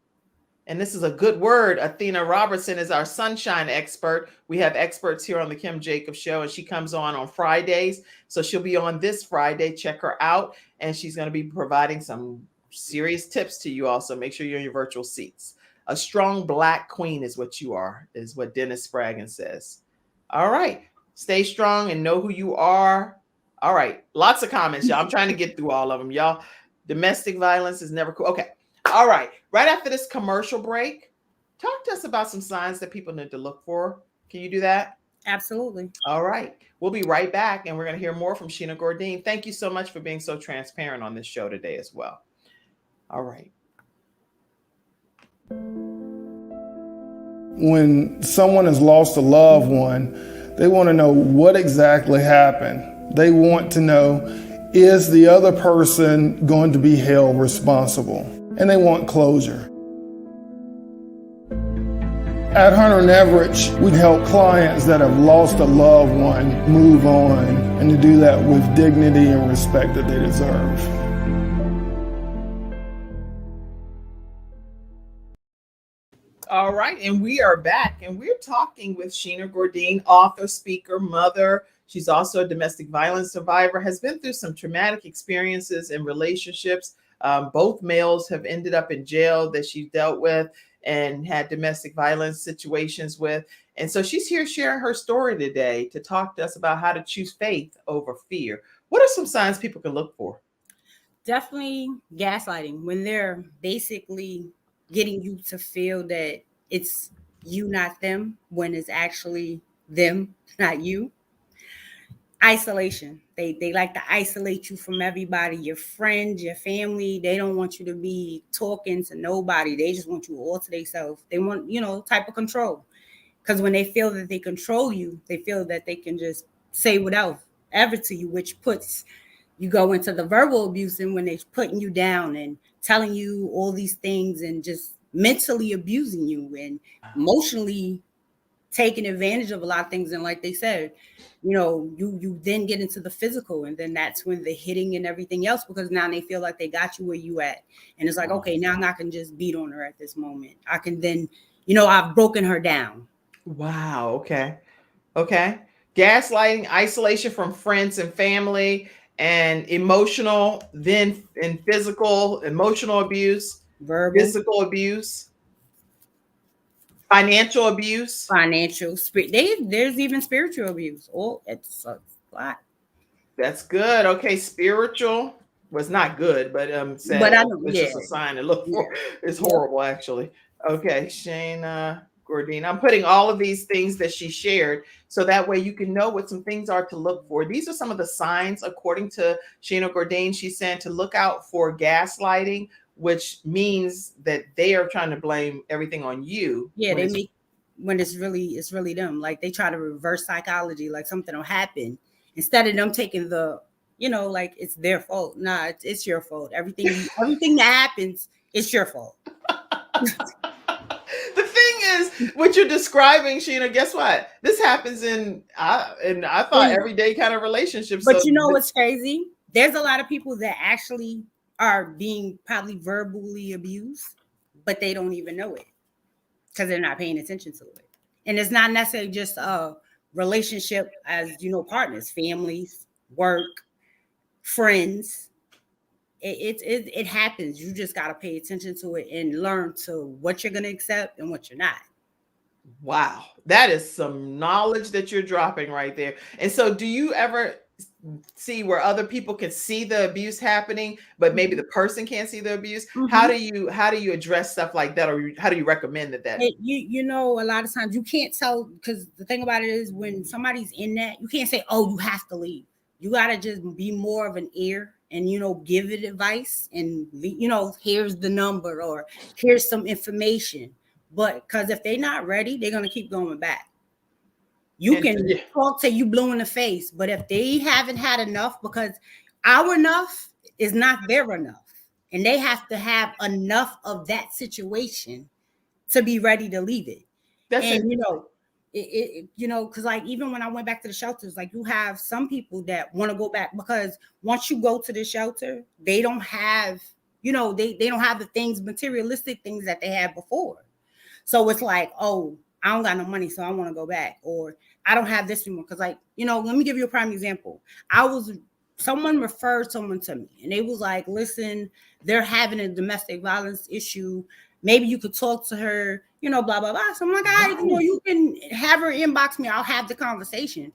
And this is a good word. Athena Robertson is our sunshine expert. We have experts here on the Kim Jacobs Show, and she comes on Fridays. So she'll be on this Friday. Check her out. And she's going to be providing some serious tips to you also. Make sure you're in your virtual seats. A strong Black queen is what you are, is what Dennis Spraggin says. All right. Stay strong and know who you are. All right. Lots of comments, y'all. I'm trying to get through all of them, y'all. Domestic violence is never cool. Okay. All right. Right after this commercial break, talk to us about some signs that people need to look for. Can you do that? Absolutely. All right. We'll be right back, and we're going to hear more from Shana Gourdine. Thank you so much for being so transparent on this show today as well. All right. When someone has lost a loved one, they want to know what exactly happened. They want to know, is the other person going to be held responsible? And they want closure. At Hunter and Everett, we help clients that have lost a loved one move on, and to do that with dignity and respect that they deserve. All right, and we are back, and we're talking with Shana Gourdine, author, speaker, mother. She's also a domestic violence survivor, has been through some traumatic experiences in relationships. Both males have ended up in jail that she's dealt with and had domestic violence situations with. And so she's here sharing her story today to talk to us about how to choose faith over fear. What are some signs people can look for? Definitely gaslighting, when they're basically getting you to feel that it's you, not them, when it's actually them, not you. Isolation. They like to isolate you from everybody, your friends, your family. They don't want you to be talking to nobody. They just want you all to themselves. They want, type of control. Because when they feel that they control you, they feel that they can just say whatever to you, which puts you go into the verbal abuse, and when they're putting you down and telling you all these things and just mentally abusing you and emotionally taking advantage of a lot of things. And like they said, you then get into the physical, and then that's when the hitting and everything else, because now they feel like they got you where you at. And it's like, okay, now I'm not going to just beat on her at this moment. I can then, I've broken her down. Wow. Okay. Gaslighting, isolation from friends and family, and emotional, then and physical, emotional abuse, verbal, physical abuse, financial abuse, there's even spiritual abuse. Oh, it's a lot. That's good. Okay, spiritual was not good, but sad. But I know, it's just a sign to look for. It's horrible, actually. Okay, Shana Gourdine. I'm putting all of these things that she shared so that way you can know what some things are to look for. These are some of the signs, according to Shana Gourdine. She's saying to look out for gaslighting, which means that they are trying to blame everything on you. Yeah, when it's really them. Like they try to reverse psychology, like something will happen instead of them taking the, like it's their fault. Nah, it's your fault. Everything that happens, it's your fault. The thing thing is, what you're describing, Sheena, guess what? This happens in I thought everyday kind of relationships. But so you know what's crazy? There's a lot of people that actually are being probably verbally abused, but they don't even know it because they're not paying attention to it. And it's not necessarily just a relationship as, partners, families, work, friends. It happens. You just got to pay attention to it and learn to what you're going to accept and what you're not. Wow, that is some knowledge that you're dropping right there. And so, do you ever see where other people can see the abuse happening, but maybe the person can't see the abuse? How do you address stuff like that, or how do you recommend that? A lot of times you can't tell, because the thing about it is when somebody's in that, you can't say, "Oh, you have to leave." You got to just be more of an ear and, give it advice and, here's the number or here's some information. But because if they're not ready, they're going to keep going back. You can talk till you blue in the face, but if they haven't had enough, because our enough is not their enough, and they have to have enough of that situation to be ready to leave it. Because like even when I went back to the shelters, like you have some people that want to go back because once you go to the shelter, they don't have, they don't have the things, materialistic things that they had before. So it's like, oh, I don't got no money, so I want to go back, or I don't have this anymore. Because, like, let me give you a prime example. Someone referred someone to me, and they was like, listen, they're having a domestic violence issue. Maybe you could talk to her, blah, blah, blah. So I'm like, all right, you can have her inbox me. I'll have the conversation.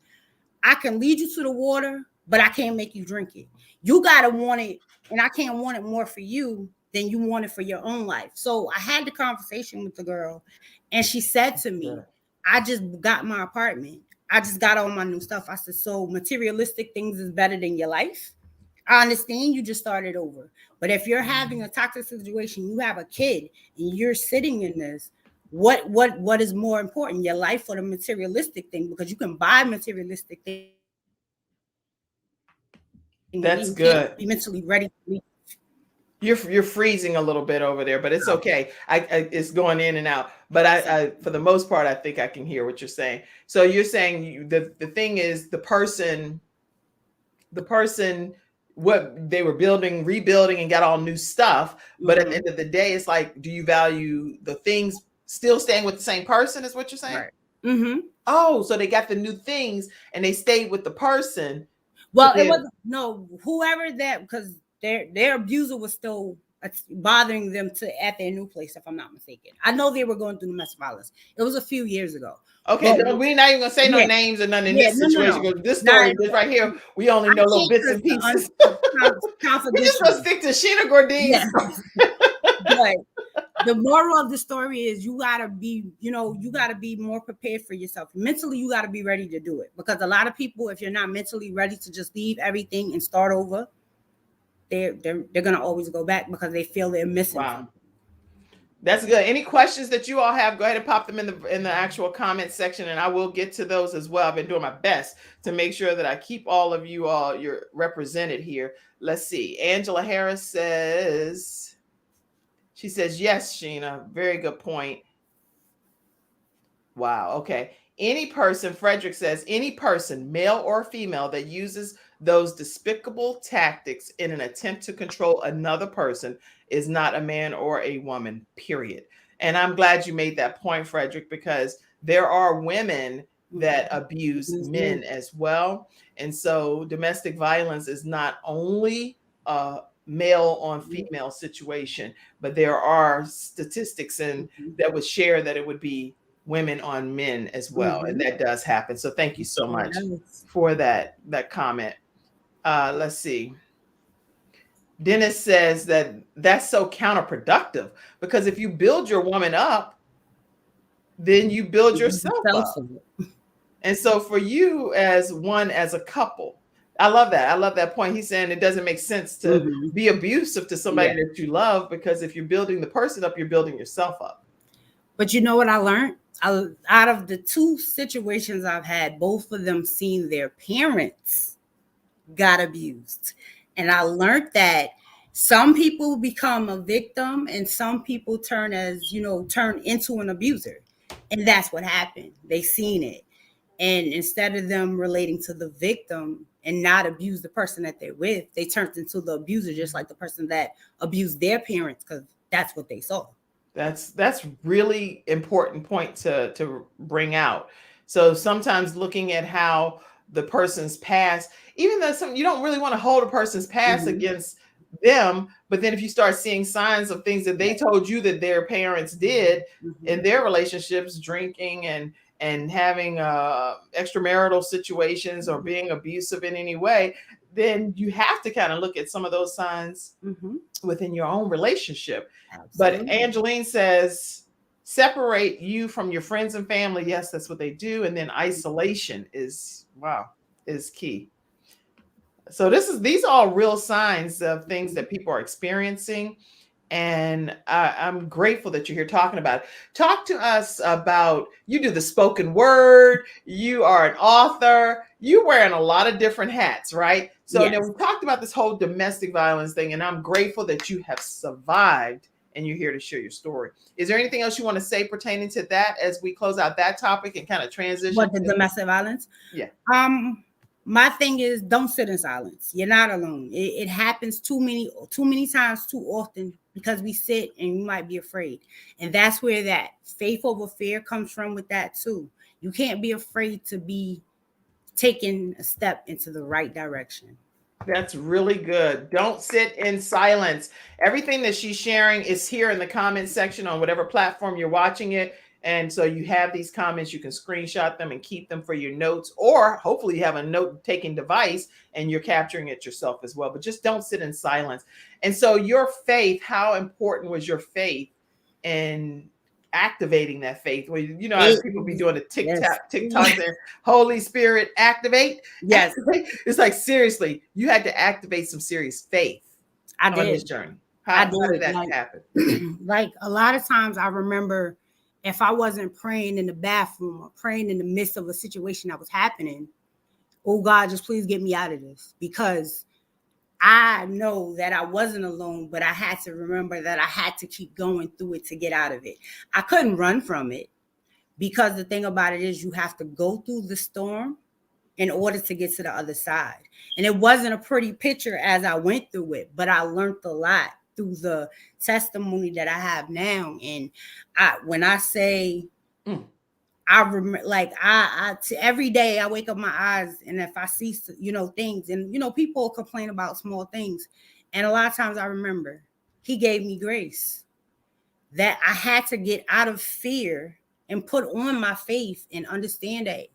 I can lead you to the water, but I can't make you drink it. You got to want it, and I can't want it more for you than you want it for your own life. So I had the conversation with the girl, and she said to me, I just got my apartment. I just got all my new stuff. I said, so materialistic things is better than your life? I understand you just started over. But if you're having a toxic situation, you have a kid, and you're sitting in this, what is more important, your life or the materialistic thing? Because you can buy materialistic things. That's good. Be mentally ready to leave. You're freezing a little bit over there, but it's okay. It's going in and out. But I for the most part, I think I can hear what you're saying. So you're saying the thing is the person, what they were building, rebuilding, and got all new stuff. But at the end of the day, it's like, do you value the things still staying with the same person? Is what you're saying? Right. Oh, so they got the new things and they stayed with the person. Well, it wasn't whoever that, because their abuser was still bothering them at their new place, if I'm not mistaken. I know they were going through domestic violence. It was a few years ago. Okay, we're not even gonna say no names or nothing in this situation. No. This story, this right here, we only know little bits and pieces. We just gonna stick to Shana Gourdine. Yeah. But the moral of the story is you gotta be more prepared for yourself. Mentally, you gotta be ready to do it. Because a lot of people, if you're not mentally ready to just leave everything and start over, they're gonna always go back because they feel they're missing something. That's good. Any questions that you all have, go ahead and pop them in the actual comment section, and I will get to those as well. I've been doing my best to make sure that I keep all of you all you're represented here. Let's see. Angela Harris says, yes, Sheena. Very good point. Wow. Okay. Any person, Frederick says, any person, male or female, that uses those despicable tactics in an attempt to control another person is not a man or a woman, period. And I'm glad you made that point, Frederick, because there are women that abuse men as well. And so domestic violence is not only a male on female situation, but there are statistics that would share that it would be women on men as well. And that does happen. So thank you so much for that comment. Let's see. Dennis says that's so counterproductive, because if you build your woman up, then you build yourself up. And so for you as a couple, I love that. I love that point. He's saying it doesn't make sense to be abusive to somebody that you love, because if you're building the person up, you're building yourself up. But you know what I learned? Out of the two situations I've had, both of them seen their parents got abused. And I learned that some people become a victim and some people turn into an abuser. And that's what happened. They seen it. And instead of them relating to the victim and not abuse the person that they're with, they turned into the abuser, just like the person that abused their parents, because that's what they saw. That's really important point to bring out. So sometimes looking at how the person's past, even though you don't really want to hold a person's past against them, but then if you start seeing signs of things that they told you that their parents did in their relationships, drinking and having extramarital situations or being abusive in any way, then you have to kind of look at some of those signs within your own relationship. Absolutely. But Angeline says, separate you from your friends and family. Yes, that's what they do. And then isolation is key. So these are all real signs of things that people are experiencing. And I'm grateful that you're here talking about it. Talk to us about, you do the spoken word, you are an author, you're wearing a lot of different hats, right? So now we talked about this whole domestic violence thing, and I'm grateful that you have survived and you're here to share your story. Is there anything else you want to say pertaining to that as we close out that topic and kind of transition? What, the domestic violence? Yeah. My thing is, don't sit in silence. You're not alone. It happens too many times, too often, because we sit and we might be afraid. And that's where that faith over fear comes from with that too. You can't be afraid to be taking a step into the right direction. That's really good. Don't sit in silence. Everything that she's sharing is here in the comment section on whatever platform you're watching it. And so you have these comments, you can screenshot them and keep them for your notes, or hopefully you have a note-taking device and you're capturing it yourself as well. But just don't sit in silence. And so your faith, how important was your faith in activating that faith? Well, you know, as people be doing the TikTok there, Holy Spirit, activate. Yes. Activate. It's like, seriously, you had to activate some serious faith on this journey. How did that happen? Like, a lot of times I remember, if I wasn't praying in the bathroom or praying in the midst of a situation that was happening, oh God, just please get me out of this. Because I know that I wasn't alone, but I had to remember that I had to keep going through it to get out of it. I couldn't run from it, because the thing about it is, you have to go through the storm in order to get to the other side. And it wasn't a pretty picture as I went through it, but I learned a lot through the testimony that I have now. And when I say, I remember, like, every day I wake up my eyes, and if I see, things, and, people complain about small things. And a lot of times I remember he gave me grace, that I had to get out of fear and put on my faith and understand that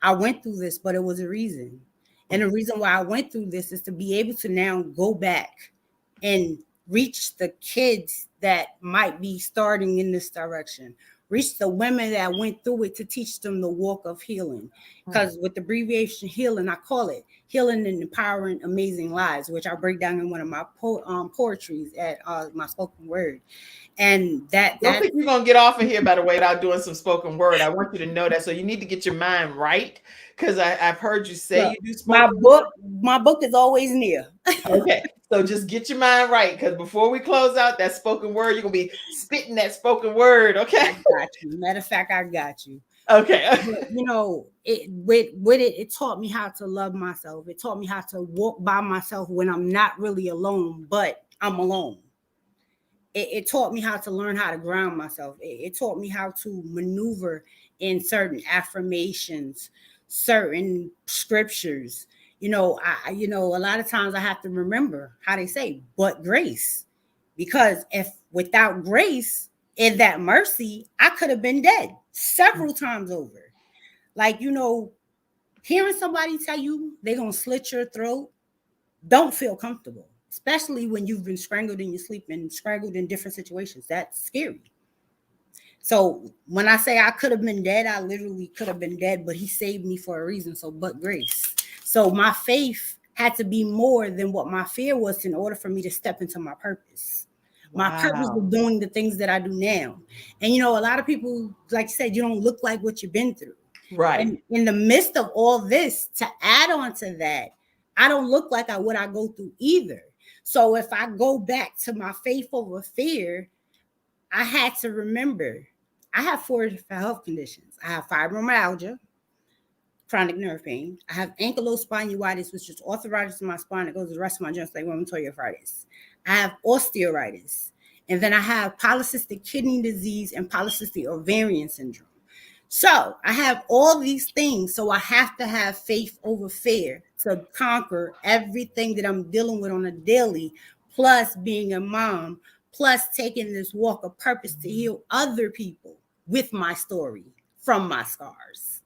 I went through this, but it was a reason. And the reason why I went through this is to be able to now go back and reach the kids that might be starting in this direction. Reach the women that went through it, to teach them the walk of healing. Because with the abbreviation healing, I call it Healing and Empowering Amazing Lives, which I break down in one of my poetries at my spoken word. And I don't think you're going to get off of here, by the way, without doing some spoken word. I want you to know that. So you need to get your mind right, because I've heard you say you do spoken word. My book is always near. Okay. So just get your mind right, because before we close out that spoken word, you're going to be spitting that spoken word. Okay. I got you. Matter of fact, I got you. Okay. But, it taught me how to love myself. It taught me how to walk by myself when I'm not really alone, but I'm alone. It taught me how to learn how to ground myself. It taught me how to maneuver in certain affirmations, certain scriptures. A lot of times I have to remember how they say, but grace. Because if without grace and that mercy, I could have been dead several times over. Like, hearing somebody tell you they're going to slit your throat, don't feel comfortable. Especially when you've been strangled in your sleep and strangled in different situations. That's scary. So when I say I could have been dead, I literally could have been dead, but he saved me for a reason. So, but grace. So my faith had to be more than what my fear was in order for me to step into my purpose. Wow. My purpose was doing the things that I do now. And, a lot of people, like you said, you don't look like what you've been through. Right. And in the midst of all this, to add on to that, I don't look like what I go through either. So if I go back to my faith over fear, I had to remember I have 4 health conditions. I have fibromyalgia, chronic nerve pain. I have ankylospondylitis, which is arthritis in my spine that goes to the rest of my joints, like rheumatoid arthritis. I have osteoarthritis. And then I have polycystic kidney disease and polycystic ovarian syndrome. So I have all these things. So I have to have faith over fear to conquer everything that I'm dealing with on a daily, plus being a mom, plus taking this walk of purpose to heal other people with my story from my scars.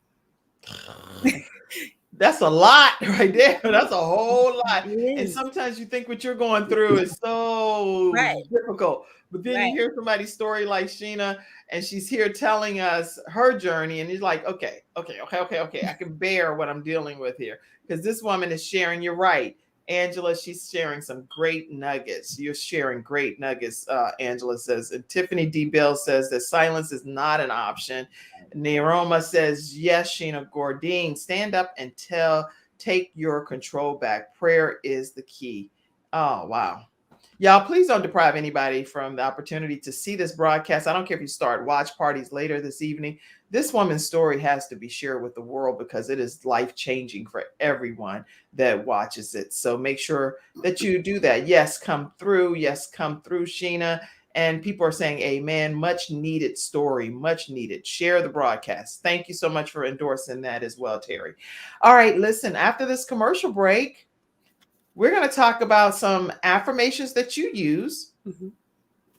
That's a lot right there. That's a whole lot. It And is. sometimes you think what you're going through is so Right. difficult. But then you hear somebody's story like Sheena, and she's here telling us her journey. And you're like, okay. I can bear what I'm dealing with here. Because this woman is sharing, you're right. Angela, she's sharing some great nuggets. You're sharing great nuggets, Angela says. And Tiffany D. Bell says that silence is not an option. Nearoma says, yes, Shana Gourdine, stand up and take your control back. Prayer is the key. Oh, wow. Y'all, please don't deprive anybody from the opportunity to see this broadcast. I don't care if you start watch parties later this evening. This woman's story has to be shared with the world because it is life-changing for everyone that watches it. So make sure that you do that. Yes, come through. Yes, come through, Sheena. And people are saying, amen. Much needed story, much needed. Share the broadcast. Thank you so much for endorsing that as well, Terry. All right, listen, after this commercial break, we're going to talk about some affirmations that you use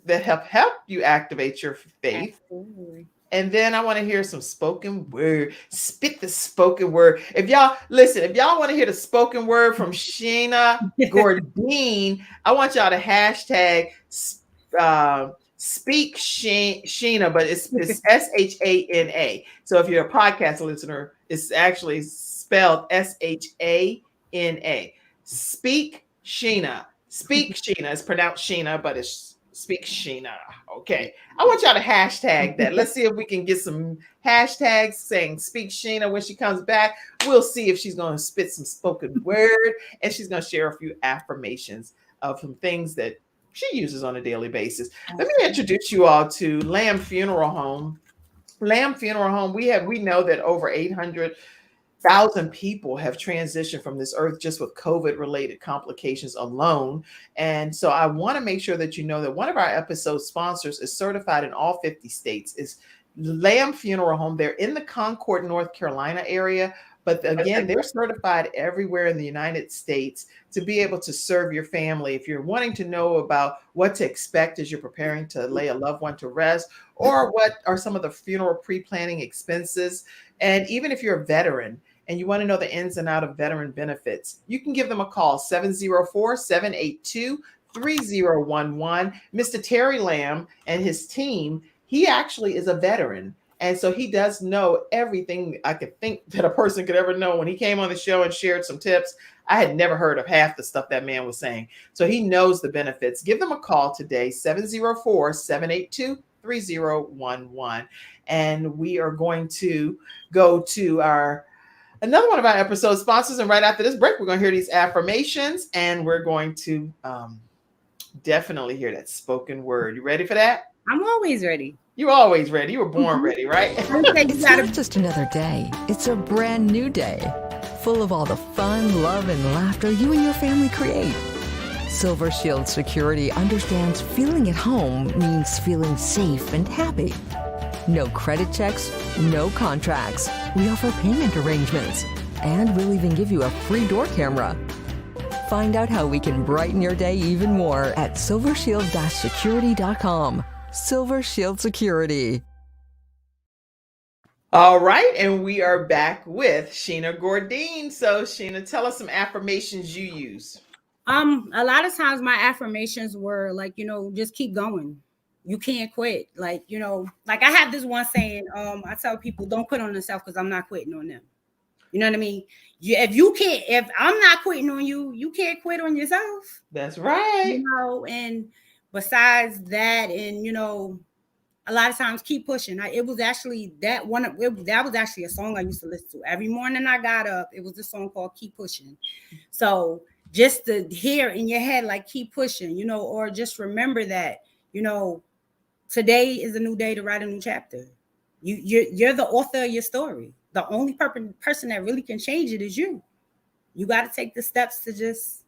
that have helped you activate your faith. Absolutely. And then I want to hear some spoken word. Spit the spoken word. If y'all want to hear the spoken word from Shana Gourdine, I want y'all to hashtag speak Sheena, but it's Shana. So if you're a podcast listener, it's actually spelled Shana. Speak Sheena. Speak Sheena. It's pronounced Sheena, but it's speak Sheena. Okay. I want y'all to hashtag that. Let's see if we can get some hashtags saying speak Sheena when she comes back. We'll see if she's going to spit some spoken word, and she's going to share a few affirmations of some things that she uses on a daily basis. Let me introduce you all to Lamb Funeral Home. Lamb Funeral Home, we know that over 800,000 people have transitioned from this earth just with COVID-related complications alone. And so I want to make sure that you know that one of our episode sponsors is certified in all 50 states, is Lamb Funeral Home. They're in the Concord, North Carolina area. But again, they're certified everywhere in the United States to be able to serve your family. If you're wanting to know about what to expect as you're preparing to lay a loved one to rest, or what are some of the funeral pre-planning expenses, and even if you're a veteran and you want to know the ins and out of veteran benefits, you can give them a call, 704-782-3011. Mr. Terry Lamb and his team, he actually is a veteran. And so he does know everything I could think that a person could ever know. When he came on the show and shared some tips, I had never heard of half the stuff that man was saying. So he knows the benefits. Give them a call today, 704-782-3011. And we are going to go to another one of our episode sponsors. And right after this break, we're going to hear these affirmations, and we're going to definitely hear that spoken word. You ready for that? I'm always ready. You're always ready. You were born ready, right? It's not just another day. It's a brand new day, full of all the fun, love, and laughter you and your family create. Silver Shield Security understands feeling at home means feeling safe and happy. No credit checks, no contracts. We offer payment arrangements, and we'll even give you a free door camera. Find out how we can brighten your day even more at silvershield-security.com. Silver Shield Security. All right, and we are back with Shana Gourdine. So, Shana, tell us some affirmations you use. A lot of times my affirmations were like, just keep going. You can't quit. Like I have this one saying, I tell people don't quit on yourself because I'm not quitting on them. You know what I mean? If I'm not quitting on you, you can't quit on yourself. That's right. And besides that, and a lot of times keep pushing. It was actually that was actually a song I used to listen to every morning I got up. It was a song called Keep Pushing. So just to hear in your head, like keep pushing, or just remember that, today is a new day to write a new chapter. You're the author of your story. The only person that really can change it is you. You got to take the steps to just,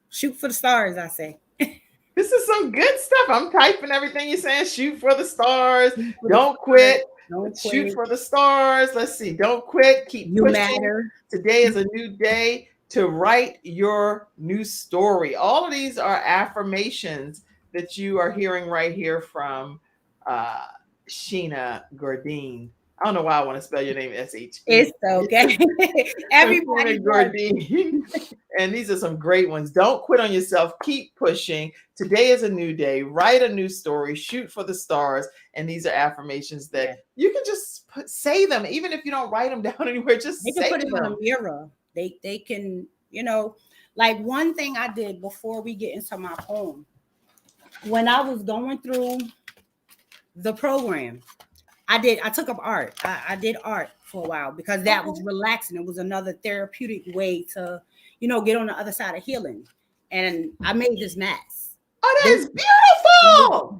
shoot for the stars, I say. This is some good stuff. I'm typing everything you're saying. Shoot for the stars. Shoot for the Don't stars. quit. Don't Shoot quit. for the stars. Let's see. Don't quit. Keep You pushing. matter. Today is a new day to write your new story. All of these are affirmations that you are hearing right here from Shana Gourdine. I don't know why I want to spell your name S-H-E. It's okay. Everybody Shana Gourdine. And these are some great ones. Don't quit on yourself. Keep pushing. Today is a new day. Write a new story. Shoot for the stars. And these are affirmations that you can just say them, even if you don't write them down anywhere. Just They can say put it them. on a mirror. They can, like one thing I did before we get into my poem, when I was going through the program, I took up art. I did art for a while because that was relaxing. It was another therapeutic way to, get on the other side of healing. And I made this mask. Oh, that is beautiful.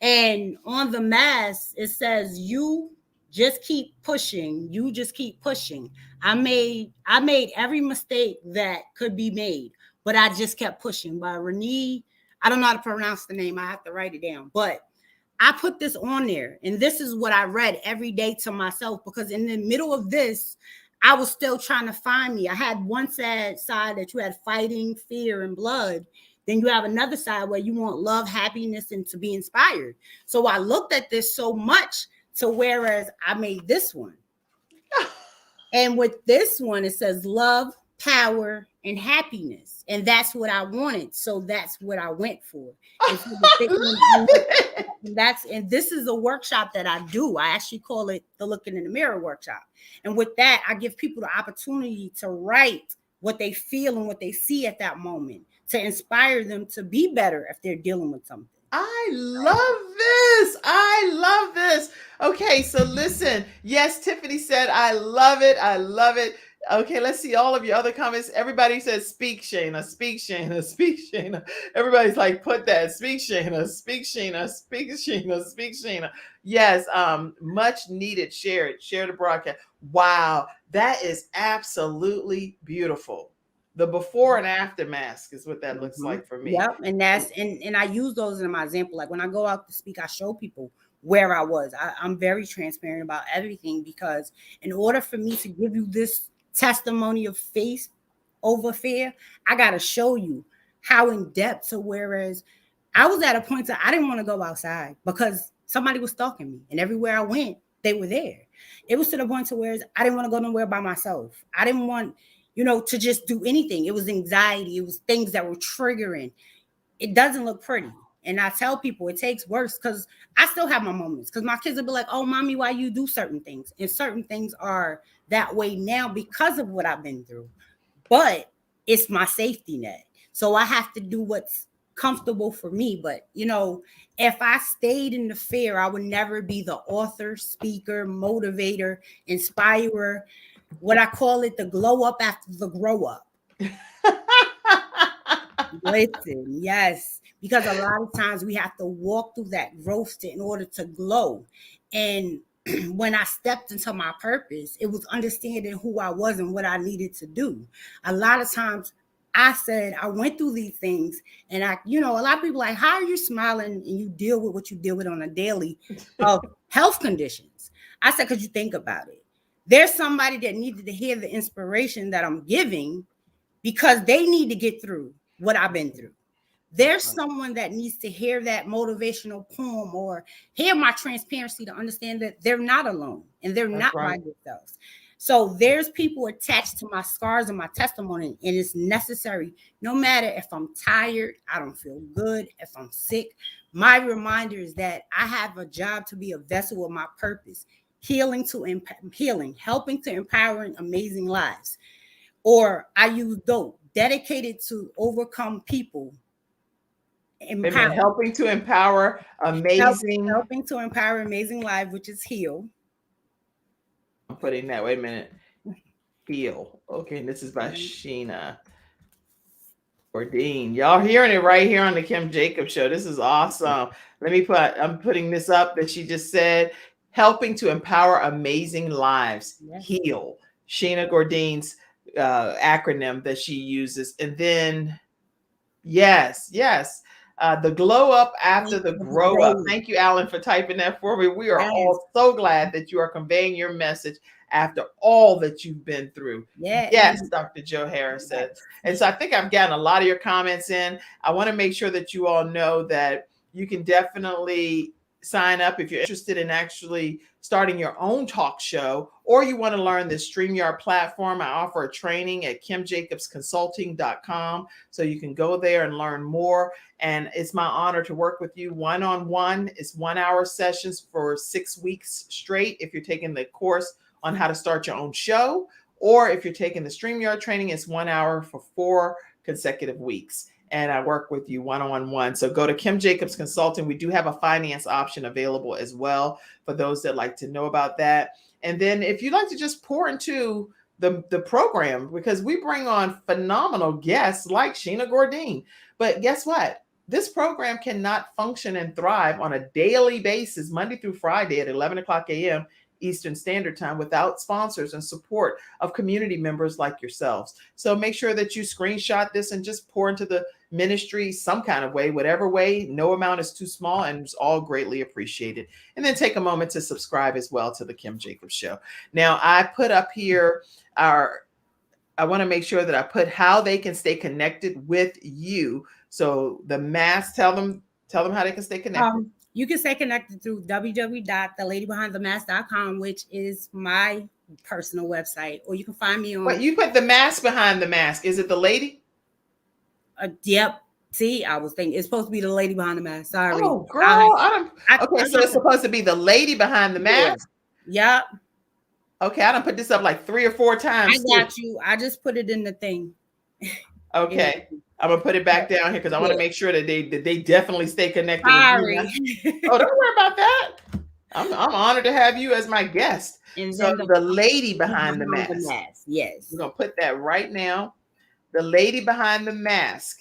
And on the mask, it says, you just keep pushing. You just keep pushing. I made every mistake that could be made, but I just kept pushing. By Renee, I don't know how to pronounce the name. I have to write it down. But I put this on there, and this is what I read every day to myself, because in the middle of this, I was still trying to find me. I had one sad side that you had fighting, fear, and blood. Then you have another side where you want love, happiness, and to be inspired. So I looked at this so much to whereas I made this one. And with this one, it says love, power, and happiness. And that's what I wanted. So that's what I went for. And this is a workshop that I do. I actually call it the Looking in the Mirror workshop. And with that, I give people the opportunity to write what they feel and what they see at that moment to inspire them to be better if they're dealing with something. I love this. I love this. Okay, so listen. Yes, Tiffany said, I love it. I love it. Okay, let's see all of your other comments. Everybody says, speak, Shana, speak, Shana, speak, Shana. Everybody's like, put that, speak, Shana, speak, Shana, speak, Shana, speak, Shana. Yes, much needed. Share it. Share the broadcast. Wow, that is absolutely beautiful. The before and after mask is what that looks like for me. Yep, and and I use those in my example. Like when I go out to speak, I show people where I was. I'm very transparent about everything, because in order for me to give you this testimony of faith over fear, I got to show you how in depth. So whereas I was at a point that I didn't want to go outside because somebody was stalking me, and everywhere I went, they were there. It was to the point to where I didn't want to go nowhere by myself. I didn't want, to just do anything. It was anxiety. It was things that were triggering. It doesn't look pretty. And I tell people it takes work, because I still have my moments, because my kids will be like, oh, mommy, why you do certain things? And certain things are that way now because of what I've been through. But it's my safety net. So I have to do what's comfortable for me. But, if I stayed in the fear, I would never be the author, speaker, motivator, inspirer. What I call it, the glow up after the grow up. Listen, yes, because a lot of times we have to walk through that growth in order to glow. And when I stepped into my purpose, it was understanding who I was and what I needed to do. A lot of times I said, I went through these things, and a lot of people like, how are you smiling and you deal with what you deal with on a daily of health conditions? I said, because you think about it. There's somebody that needed to hear the inspiration that I'm giving, because they need to get through what I've been through. There's someone that needs to hear that motivational poem or hear my transparency to understand that they're not alone and they're not by themselves. So there's people attached to my scars and my testimony, and it's necessary. No matter if I'm tired, I don't feel good, if I'm sick, my reminder is that I have a job to be a vessel of my purpose. Helping to empowering amazing lives. Or I use dope, dedicated to overcome people. Helping to empower amazing. Helping to empower amazing lives, which is heal. I'm putting that. Wait a minute. Heal. Okay, this is by Shana. Gourdine. Y'all hearing it right here on the Kim Jacobs Show. This is awesome. I'm putting this up that she just said, helping to empower amazing lives, Yes. heal. Shana Gourdine's acronym that she uses. And then, yes. The glow up after the grow up. Thank you, Alan, for typing that for me. We are all so glad that you are conveying your message after all that you've been through. Yes, Dr. Joe Harris said. And so I think I've gotten a lot of your comments in. I want to make sure that you all know that you can definitely sign up if you're interested in actually starting your own talk show, or you want to learn the StreamYard platform. I offer a training at kimjacobsconsulting.com. So you can go there and learn more. And it's my honor to work with you one-on-one. It's 1 hour sessions for 6 weeks straight if you're taking the course on how to start your own show, or if you're taking the StreamYard training, it's 1 hour for 4 consecutive weeks. And I work with you one-on-one. So go to Kim Jacobs Consulting. We do have a finance option available as well for those that like to know about that. And then if you'd like to just pour into the program, because we bring on phenomenal guests like Shana Gourdine. But guess what? This program cannot function and thrive on a daily basis, Monday through Friday at 11 o'clock a.m. Eastern Standard Time, without sponsors and support of community members like yourselves. So make sure that you screenshot this and just pour into the ministry some kind of way, whatever way. No amount is too small, and it's all greatly appreciated. And then take a moment to subscribe as well to the Kim Jacobs Show. Now, I put up here I want to make sure that I put how they can stay connected with you. So the mask, tell them how they can stay connected. You can stay connected through www.theladybehindthemask.com, which is my personal website, or you can find me on. Wait, you put the mask behind the mask. Is it the lady? Yep. See, I was thinking it's supposed to be the lady behind the mask. Sorry. Oh, girl. Okay, so it's supposed to be the lady behind the mask? Yep. Okay, I done put this up like 3 or 4 times. I got you. I just put it in the thing. Okay. I'm gonna put it back down here because I want to make sure that they definitely stay connected. Sorry. With you. Oh, don't worry about that. I'm honored to have you as my guest. And so the lady behind the mask. Yes. We're gonna put that right now. The lady behind the mask.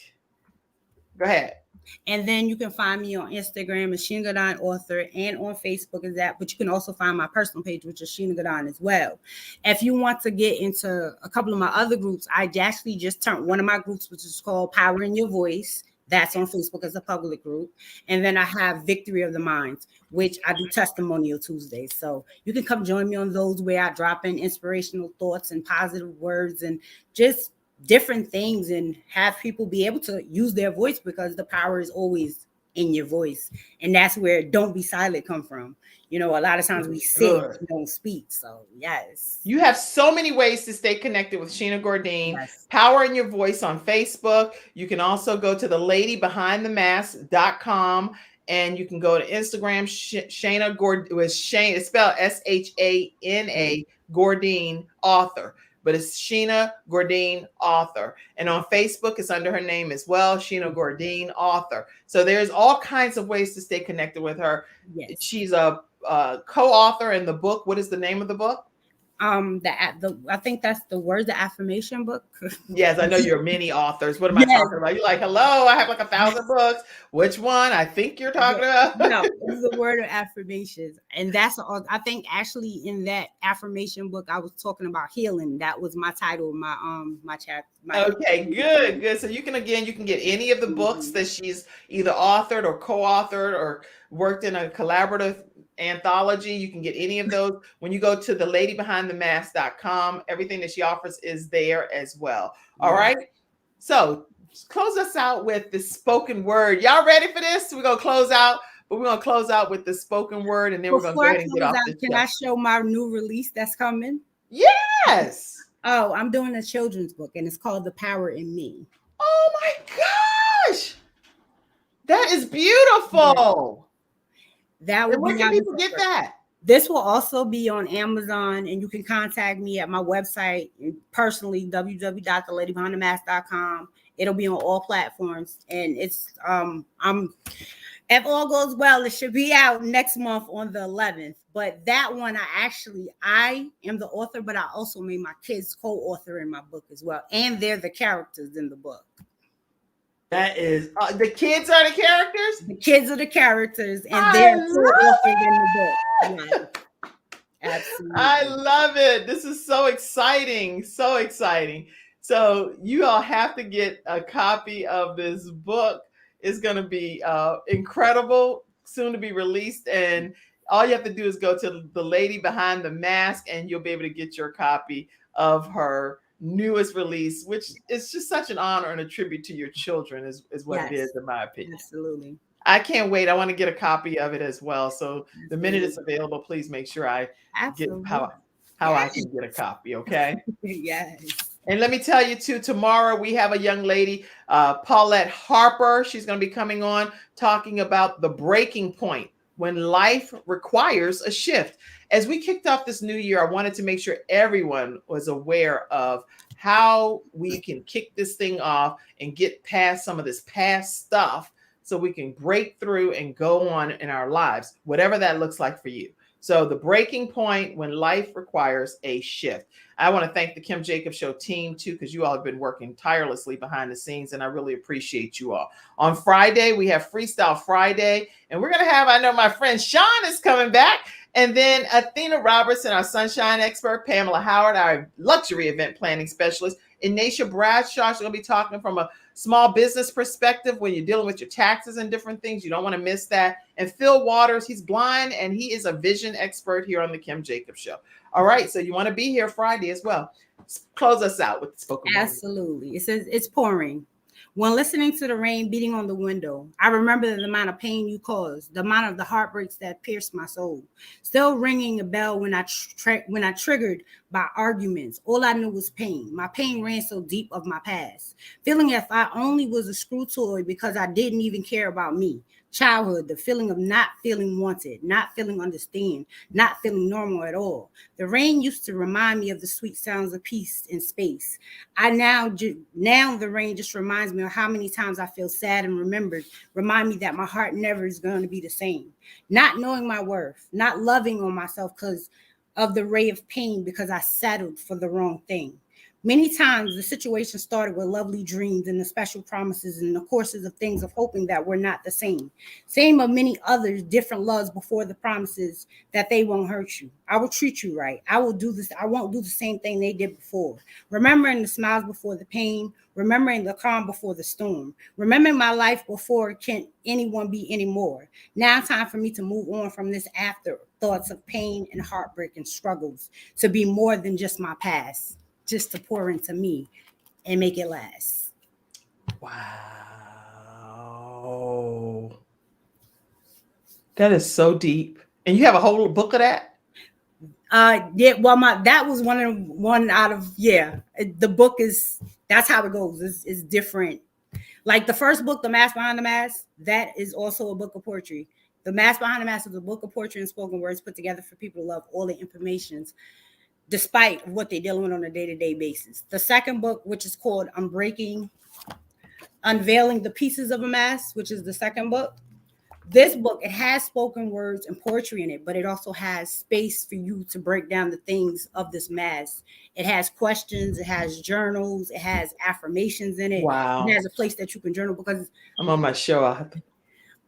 Go ahead. And then you can find me on Instagram as Shana Gourdine Author, and on Facebook as that. But you can also find my personal page, which is Shana Gourdine as well. If you want to get into a couple of my other groups, I actually just turned one of my groups, which is called Power in Your Voice. That's on Facebook as a public group. And then I have Victory of the Minds, which I do Testimonial Tuesdays. So you can come join me on those, where I drop in inspirational thoughts and positive words and just different things, and have people be able to use their voice, because the power is always in your voice. And that's where Don't Be Silent come from. You know, a lot of times we sit, we don't speak. So yes. You have so many ways to stay connected with Shana Gourdine. Yes. Power in Your Voice on Facebook. You can also go to theladybehindthemask.com, and you can go to Instagram, Shana Gourdine, it's spelled Shana Gourdine Author. But it's Shana Gourdine Author. And on Facebook, it's under her name as well, Shana Gourdine Author. So there's all kinds of ways to stay connected with her. Yes. She's a co-author in the book. What is the name of the book? I think that's the Affirmation book. Yes, I know you're many authors. What am I talking about? You're like, hello, I have like 1,000 books. Which one? I think you're talking about. No, it's the Word of Affirmations. And that's all. I think actually in that affirmation book, I was talking about healing. That was my title, my chapter. Okay, good. So you can get any of the books that she's either authored or co-authored or worked in a collaborative anthology. You can get any of those when you go to theladybehindthemask.com. Everything that she offers is there as well. All right. So close us out with the spoken word. Y'all ready for this? We're gonna close out, but we're gonna close out with the spoken word, and then we're gonna go ahead and get off the show. Can I show my new release that's coming? Yes. Oh, I'm doing a children's book, and it's called The Power in Me. Oh my gosh, that is beautiful. That would where can people get that? This will also be on Amazon, and you can contact me at my website personally, www.theladybehindthemask.com. It'll be on all platforms, and it's if all goes well, it should be out next month on the 11th. But that one, I am the author, but I also made my kids co-author in my book as well, and they're the characters in the book. That is the kids are the characters. The kids are the characters, and I they're love co-authored in the book. Yes, absolutely. I love it. This is so exciting. So exciting. So you all have to get a copy of this book. It's going to be incredible, soon to be released. And all you have to do is go to The Lady Behind the Mask, and you'll be able to get your copy of her newest release, which is just such an honor and a tribute to your children, is what it Yes. is, in my opinion. Absolutely. I can't wait. I want to get a copy of it as well. So the minute it's available, please make sure I get Absolutely. how I can get a copy. Okay. Yes. And let me tell you too, tomorrow we have a young lady, Paulette Harper. She's going to be coming on talking about the breaking point when life requires a shift. As we kicked off this new year, I wanted to make sure everyone was aware of how we can kick this thing off and get past some of this past stuff, so we can break through and go on in our lives, whatever that looks like for you. So the breaking point when life requires a shift. I want to thank the Kim Jacobs Show team too, because you all have been working tirelessly behind the scenes, and I really appreciate you all. On Friday, we have Freestyle Friday, and we're going to have, I know my friend Sean is coming back, and then Athena Robertson, our sunshine expert, Pamela Howard, our luxury event planning specialist, and Naisha Bradshaw. She's going to be talking from a small business perspective when you're dealing with your taxes and different things. You don't want to miss that. And Phil Waters, he's blind and he is a vision expert here on the Kim Jacobs Show. All right, so you want to be here Friday as well. Close us out with the spoken word. Absolutely. It says it's pouring. When listening to the rain beating on the window, I remember the amount of pain you caused, the amount of the heartbreaks that pierced my soul. Still ringing a bell when I triggered by arguments. All I knew was pain. My pain ran so deep of my past. Feeling as if I only was a screw toy because I didn't even care about me. Childhood, the feeling of not feeling wanted, not feeling understood, not feeling normal at all. The rain used to remind me of the sweet sounds of peace and space. Now the rain just reminds me of how many times I feel sad and remind me that my heart never is going to be the same. Not knowing my worth, not loving on myself because of the ray of pain because I settled for the wrong thing. Many times the situation started with lovely dreams and the special promises and the courses of things of hoping that we're not the same. Same of many others, different loves before the promises that they won't hurt you. I will treat you right. I will do this. I won't do the same thing they did before. Remembering the smiles before the pain, remembering the calm before the storm, remembering my life before can anyone be anymore. Now time for me to move on from this afterthoughts of pain and heartbreak and struggles to be more than just my past. Just to pour into me and make it last. Wow. That is so deep. And you have a whole book of that? Yeah, well, that was one out of the book that's how it goes. It's different. Like the first book, The Mask Behind the Mask, that is also a book of poetry. The Mask Behind the Mask is a book of poetry and spoken words put together for people to love all the informations, despite what they're dealing with on a day-to-day basis. The second book, which is called Unveiling the Pieces of a Mask, which is the second book. This book, it has spoken words and poetry in it, but it also has space for you to break down the things of this mask. It has questions, it has journals, it has affirmations in it. Wow. It has a place that you can journal because I'm on my show.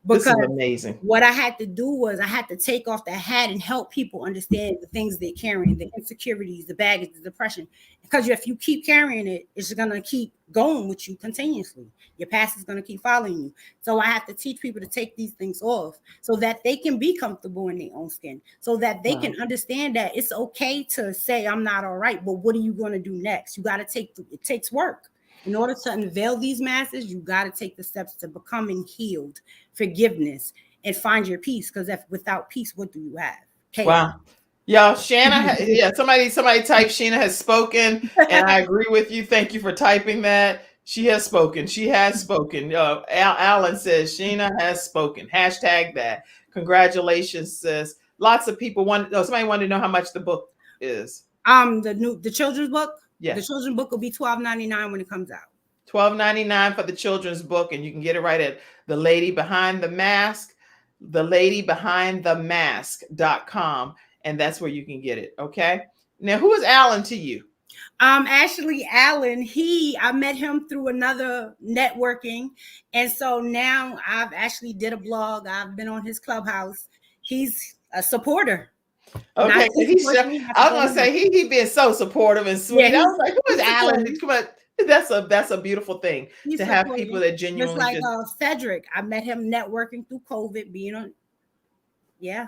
This is amazing. What I had to do was I had to take off that hat and help people understand the things they're carrying, the insecurities, the baggage, the depression. Because if you keep carrying it, it's going to keep going with you continuously. Your past is going to keep following you. So I have to teach people to take these things off so that they can be comfortable in their own skin, so that they can understand that it's okay to say, I'm not all right, but what are you going to do next? You got to it takes work. In order to unveil these masses, you got to take the steps to becoming healed, forgiveness, and find your peace. Because without peace, what do you have? Chaos. Wow. Y'all, Shana, somebody type Sheena has spoken, and I agree with you. Thank you for typing that. She has spoken. She has spoken. Alan says Sheena has spoken. Hashtag that. Congratulations, sis. Lots of people somebody wanted to know how much the book is. The children's book. Yeah. The children's book will be $12.99 when it comes out. $12.99 for the children's book, and you can get it right at The Lady Behind the Mask, theladybehindthemask.com, and that's where you can get it. Okay. Now, who is Alan to you? Actually, Alan, I met him through another networking. And so now I've actually did a blog. I've been on his Clubhouse. He's a supporter. Okay, I was gonna say he being so supportive and sweet. Yeah, I was like, who is Alan? supportive. Come on. That's a beautiful thing He's to have supportive. people that genuinely just like Cedric. I met him networking through COVID, being on. Yeah.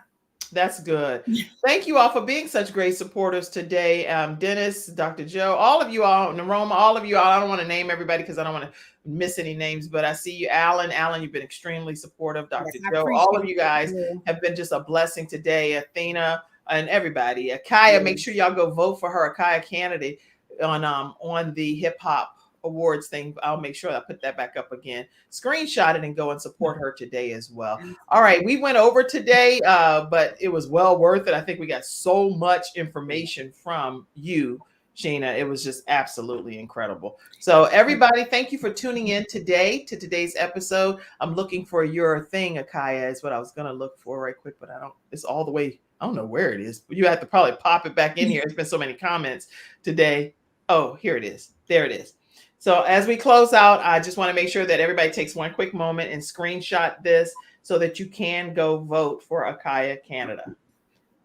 That's good. Thank you all for being such great supporters today. Dennis, Dr. Joe, all of you all, Naroma, all of you all. I don't want to name everybody because I don't want to miss any names, but I see you, Alan. Alan, you've been extremely supportive. Dr. Yes, Joe, all of you guys have been just a blessing today. Athena and everybody. Akaya, make sure y'all go vote for her, Akaya candidate on the hip hop awards thing. I'll make sure I put that back up again. Screenshot it and go and support her today as well. All right, we went over today, but it was well worth it. I think we got so much information from you, Sheena. It was just absolutely incredible. So everybody, thank you for tuning in today to today's episode. I'm looking for your thing, Akaya, is what I was going to look for right quick, but it's all the way, I don't know where it is, but you have to probably pop it back in here. There's been so many comments today. Oh, here it is. There it is. So as we close out, I just want to make sure that everybody takes one quick moment and screenshot this so that you can go vote for Akaya Canada.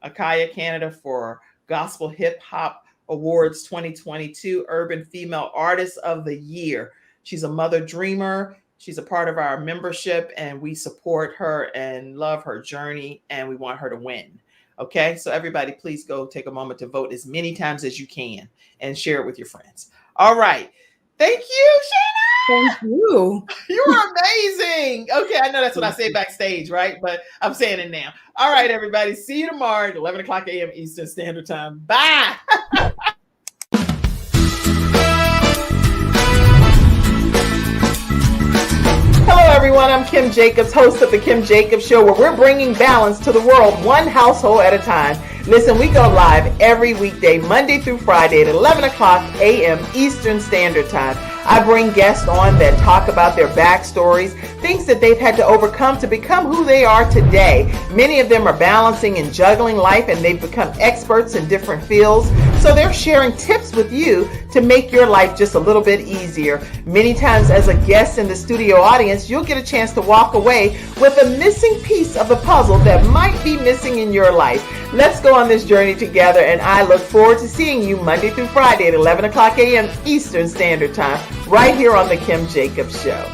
Akaya Canada for Gospel Hip Hop Awards 2022 Urban Female Artist of the Year. She's a mother dreamer. She's a part of our membership, and we support her and love her journey, and we want her to win. Okay, so everybody, please go take a moment to vote as many times as you can and share it with your friends. All right. Thank you, Shana. Thank you. You are amazing. Okay, I know that's what I say backstage, right? But I'm saying it now. All right, everybody. See you tomorrow at 11 o'clock a.m. Eastern Standard Time. Bye. Hello, everyone. I'm Kim Jacobs, host of The Kim Jacobs Show, where we're bringing balance to the world one household at a time. Listen, we go live every weekday, Monday through Friday at 11 o'clock a.m. Eastern Standard Time. I bring guests on that talk about their backstories, things that they've had to overcome to become who they are today. Many of them are balancing and juggling life, and they've become experts in different fields. So they're sharing tips with you to make your life just a little bit easier. Many times as a guest in the studio audience, you'll get a chance to walk away with a missing piece of the puzzle that might be missing in your life. Let's go on this journey together, and I look forward to seeing you Monday through Friday at 11 o'clock a.m. Eastern Standard Time, right here on The Kim Jacobs Show.